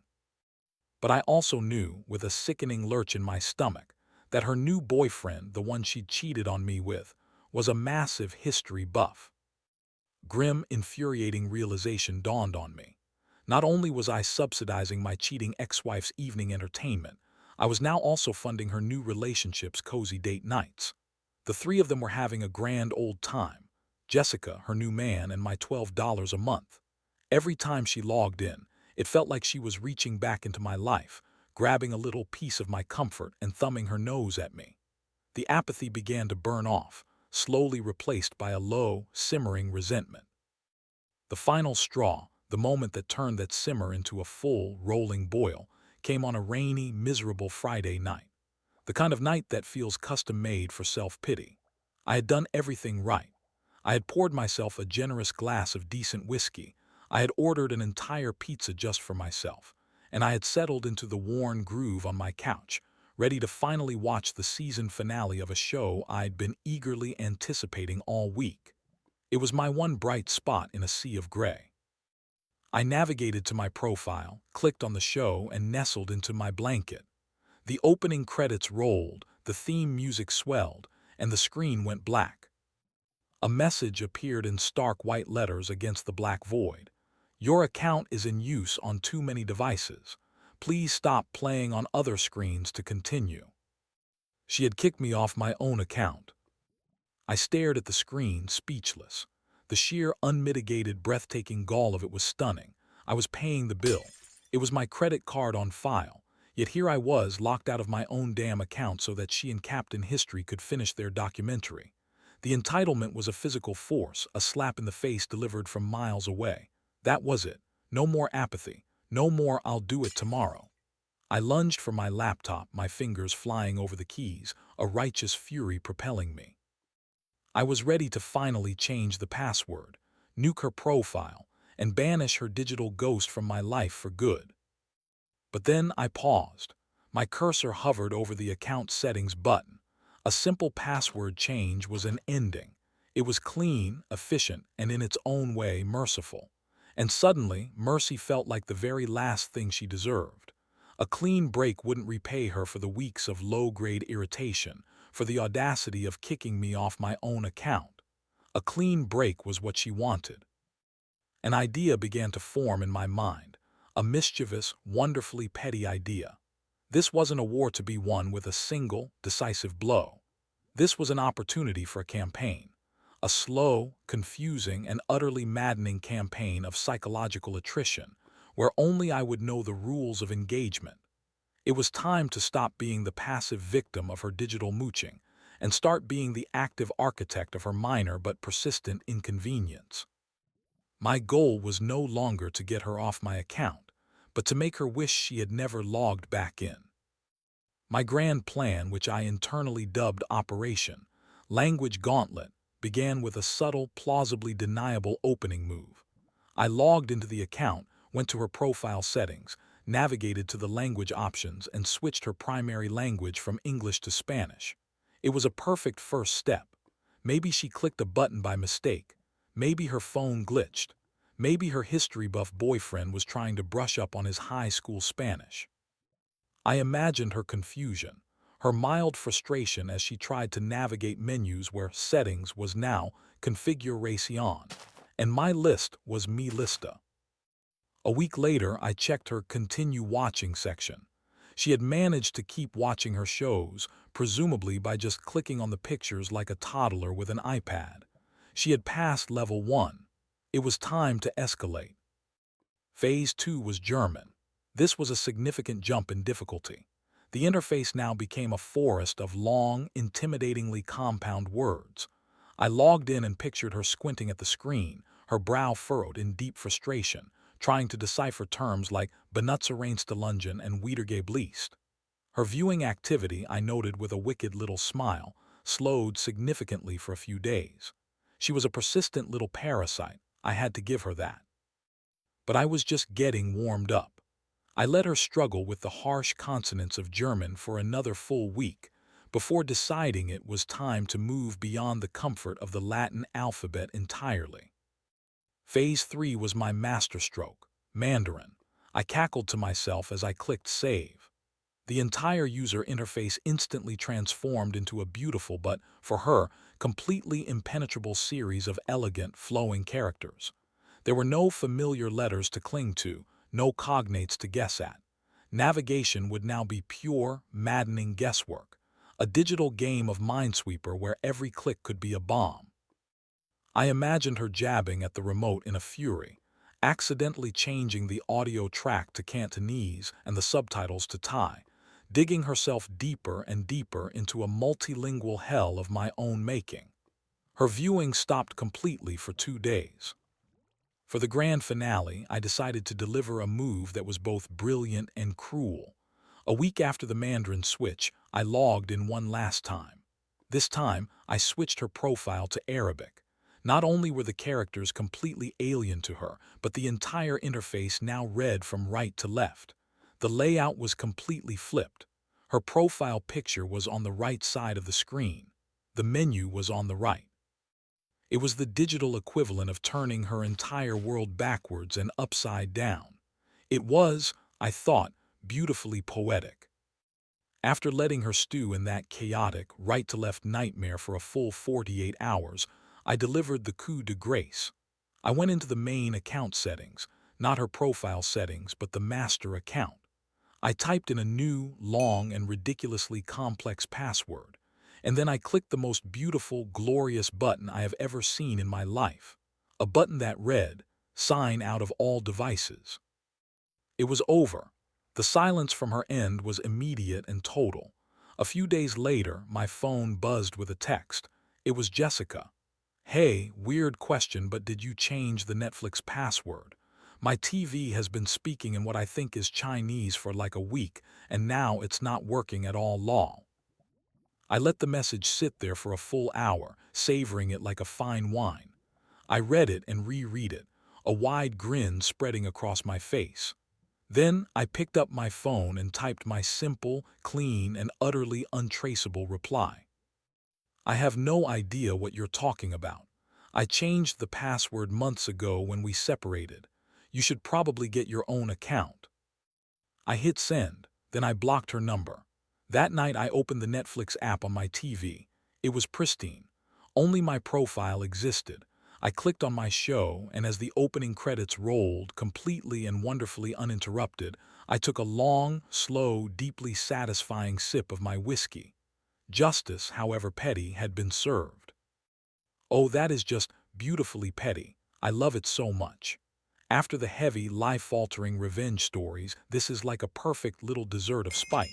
But I also knew, with a sickening lurch in my stomach, that her new boyfriend, the one she'd cheated on me with, was a massive history buff. Grim, infuriating realization dawned on me. Not only was I subsidizing my cheating ex-wife's evening entertainment, I was now also funding her new relationship's cozy date nights. The three of them were having a grand old time: Jessica, her new man, and my $12 a month. Every time she logged in, it felt like she was reaching back into my life, grabbing a little piece of my comfort and thumbing her nose at me. The apathy began to burn off, slowly replaced by a low, simmering resentment. The final straw, the moment that turned that simmer into a full, rolling boil, came on a rainy, miserable Friday night. The kind of night that feels custom-made for self-pity. I had done everything right. I had poured myself a generous glass of decent whiskey. I had ordered an entire pizza just for myself, and I had settled into the worn groove on my couch, ready to finally watch the season finale of a show I'd been eagerly anticipating all week. It was my one bright spot in a sea of gray. I navigated to my profile, clicked on the show, and nestled into my blanket. The opening credits rolled, the theme music swelled, and the screen went black. A message appeared in stark white letters against the black void. Your account is in use on too many devices. Please stop playing on other screens to continue. She had kicked me off my own account. I stared at the screen, speechless. The sheer, unmitigated, breathtaking gall of it was stunning. I was paying the bill. It was my credit card on file. Yet here I was, locked out of my own damn account so that she and Captain History could finish their documentary. The entitlement was a physical force, a slap in the face delivered from miles away. That was it. No more apathy. No more "I'll do it tomorrow." I lunged for my laptop, my fingers flying over the keys, a righteous fury propelling me. I was ready to finally change the password, nuke her profile, and banish her digital ghost from my life for good. But then I paused. My cursor hovered over the account settings button. A simple password change was an ending. It was clean, efficient, and in its own way merciful. And suddenly, mercy felt like the very last thing she deserved. A clean break wouldn't repay her for the weeks of low-grade irritation, for the audacity of kicking me off my own account. A clean break was what she wanted. An idea began to form in my mind, a mischievous, wonderfully petty idea. This wasn't a war to be won with a single, decisive blow. This was an opportunity for a campaign. A slow, confusing, and utterly maddening campaign of psychological attrition, where only I would know the rules of engagement. It was time to stop being the passive victim of her digital mooching, and start being the active architect of her minor but persistent inconvenience. My goal was no longer to get her off my account, but to make her wish she had never logged back in. My grand plan, which I internally dubbed Operation Language Gauntlet, began with a subtle, plausibly deniable opening move. I logged into the account, went to her profile settings, navigated to the language options, and switched her primary language from English to Spanish. It was a perfect first step. Maybe she clicked a button by mistake. Maybe her phone glitched. Maybe her history buff boyfriend was trying to brush up on his high school Spanish. I imagined her confusion, her mild frustration as she tried to navigate menus where settings was now configuration, and my list was mi lista. A week later, I checked her continue watching section. She had managed to keep watching her shows, presumably by just clicking on the pictures like a toddler with an iPad. She had passed level 1. It was time to escalate. Phase 2 was German. This was a significant jump in difficulty. The interface now became a forest of long, intimidatingly compound words. I logged in and pictured her squinting at the screen, her brow furrowed in deep frustration, trying to decipher terms like Benutzereinstellungen and Wiedergabe. Her viewing activity, I noted with a wicked little smile, slowed significantly for a few days. She was a persistent little parasite, I had to give her that. But I was just getting warmed up. I let her struggle with the harsh consonants of German for another full week before deciding it was time to move beyond the comfort of the Latin alphabet entirely. Phase 3 was my masterstroke, Mandarin. I cackled to myself as I clicked save. The entire user interface instantly transformed into a beautiful but, for her, completely impenetrable series of elegant, flowing characters. There were no familiar letters to cling to, no cognates to guess at. Navigation would now be pure, maddening guesswork, a digital game of Minesweeper where every click could be a bomb. I imagined her jabbing at the remote in a fury, accidentally changing the audio track to Cantonese and the subtitles to Thai, digging herself deeper and deeper into a multilingual hell of my own making. Her viewing stopped completely for 2 days. For the grand finale, I decided to deliver a move that was both brilliant and cruel. A week after the Mandarin switch, I logged in one last time. This time, I switched her profile to Arabic. Not only were the characters completely alien to her, but the entire interface now read from right to left. The layout was completely flipped. Her profile picture was on the right side of the screen. The menu was on the right. It was the digital equivalent of turning her entire world backwards and upside down. It was, I thought, beautifully poetic. After letting her stew in that chaotic, right-to-left nightmare for a full 48 hours, I delivered the coup de grace. I went into the main account settings, not her profile settings, but the master account. I typed in a new, long, and ridiculously complex password, and then I clicked the most beautiful, glorious button I have ever seen in my life. A button that read, "Sign out of all devices." It was over. The silence from her end was immediate and total. A few days later, my phone buzzed with a text. It was Jessica. "Hey, weird question, but did you change the Netflix password? My TV has been speaking in what I think is Chinese for like a week, and now it's not working at all lol." I let the message sit there for a full hour, savoring it like a fine wine. I read it and reread it, a wide grin spreading across my face. Then I picked up my phone and typed my simple, clean, and utterly untraceable reply. "I have no idea what you're talking about. I changed the password months ago when we separated. You should probably get your own account." I hit send, then I blocked her number. That night I opened the Netflix app on my TV. It was pristine. Only my profile existed. I clicked on my show, and as the opening credits rolled, completely and wonderfully uninterrupted, I took a long, slow, deeply satisfying sip of my whiskey. Justice, however petty, had been served. Oh, that is just beautifully petty. I love it so much. After the heavy, life-altering revenge stories, this is like a perfect little dessert of spite.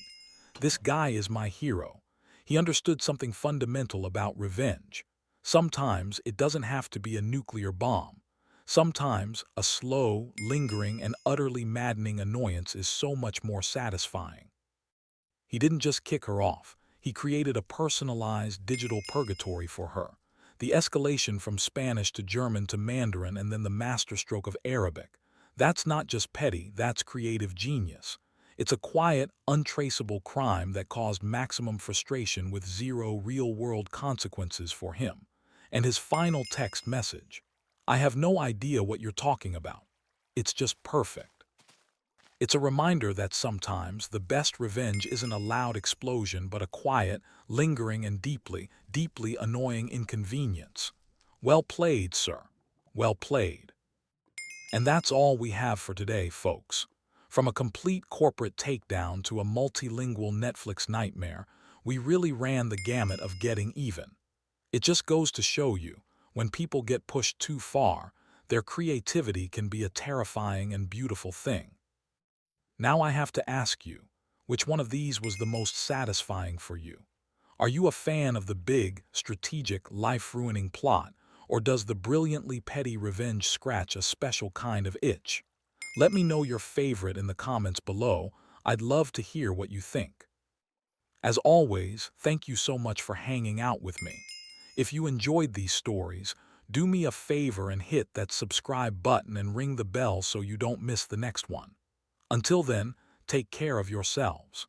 This guy is my hero. He understood something fundamental about revenge. Sometimes it doesn't have to be a nuclear bomb. Sometimes a slow, lingering, and utterly maddening annoyance is so much more satisfying. He didn't just kick her off. He created a personalized digital purgatory for her. The escalation from Spanish to German to Mandarin and then the masterstroke of Arabic. That's not just petty, that's creative genius. It's a quiet, untraceable crime that caused maximum frustration with zero real-world consequences for him. And his final text message: "I have no idea what you're talking about. It's just perfect." It's a reminder that sometimes the best revenge isn't a loud explosion but a quiet, lingering, and deeply, deeply annoying inconvenience. Well played, sir. Well played. And that's all we have for today, folks. From a complete corporate takedown to a multilingual Netflix nightmare, we really ran the gamut of getting even. It just goes to show you, when people get pushed too far, their creativity can be a terrifying and beautiful thing. Now I have to ask you, which one of these was the most satisfying for you? Are you a fan of the big, strategic, life-ruining plot, or does the brilliantly petty revenge scratch a special kind of itch? Let me know your favorite in the comments below. I'd love to hear what you think. As always, thank you so much for hanging out with me. If you enjoyed these stories, do me a favor and hit that subscribe button and ring the bell so you don't miss the next one. Until then, take care of yourselves.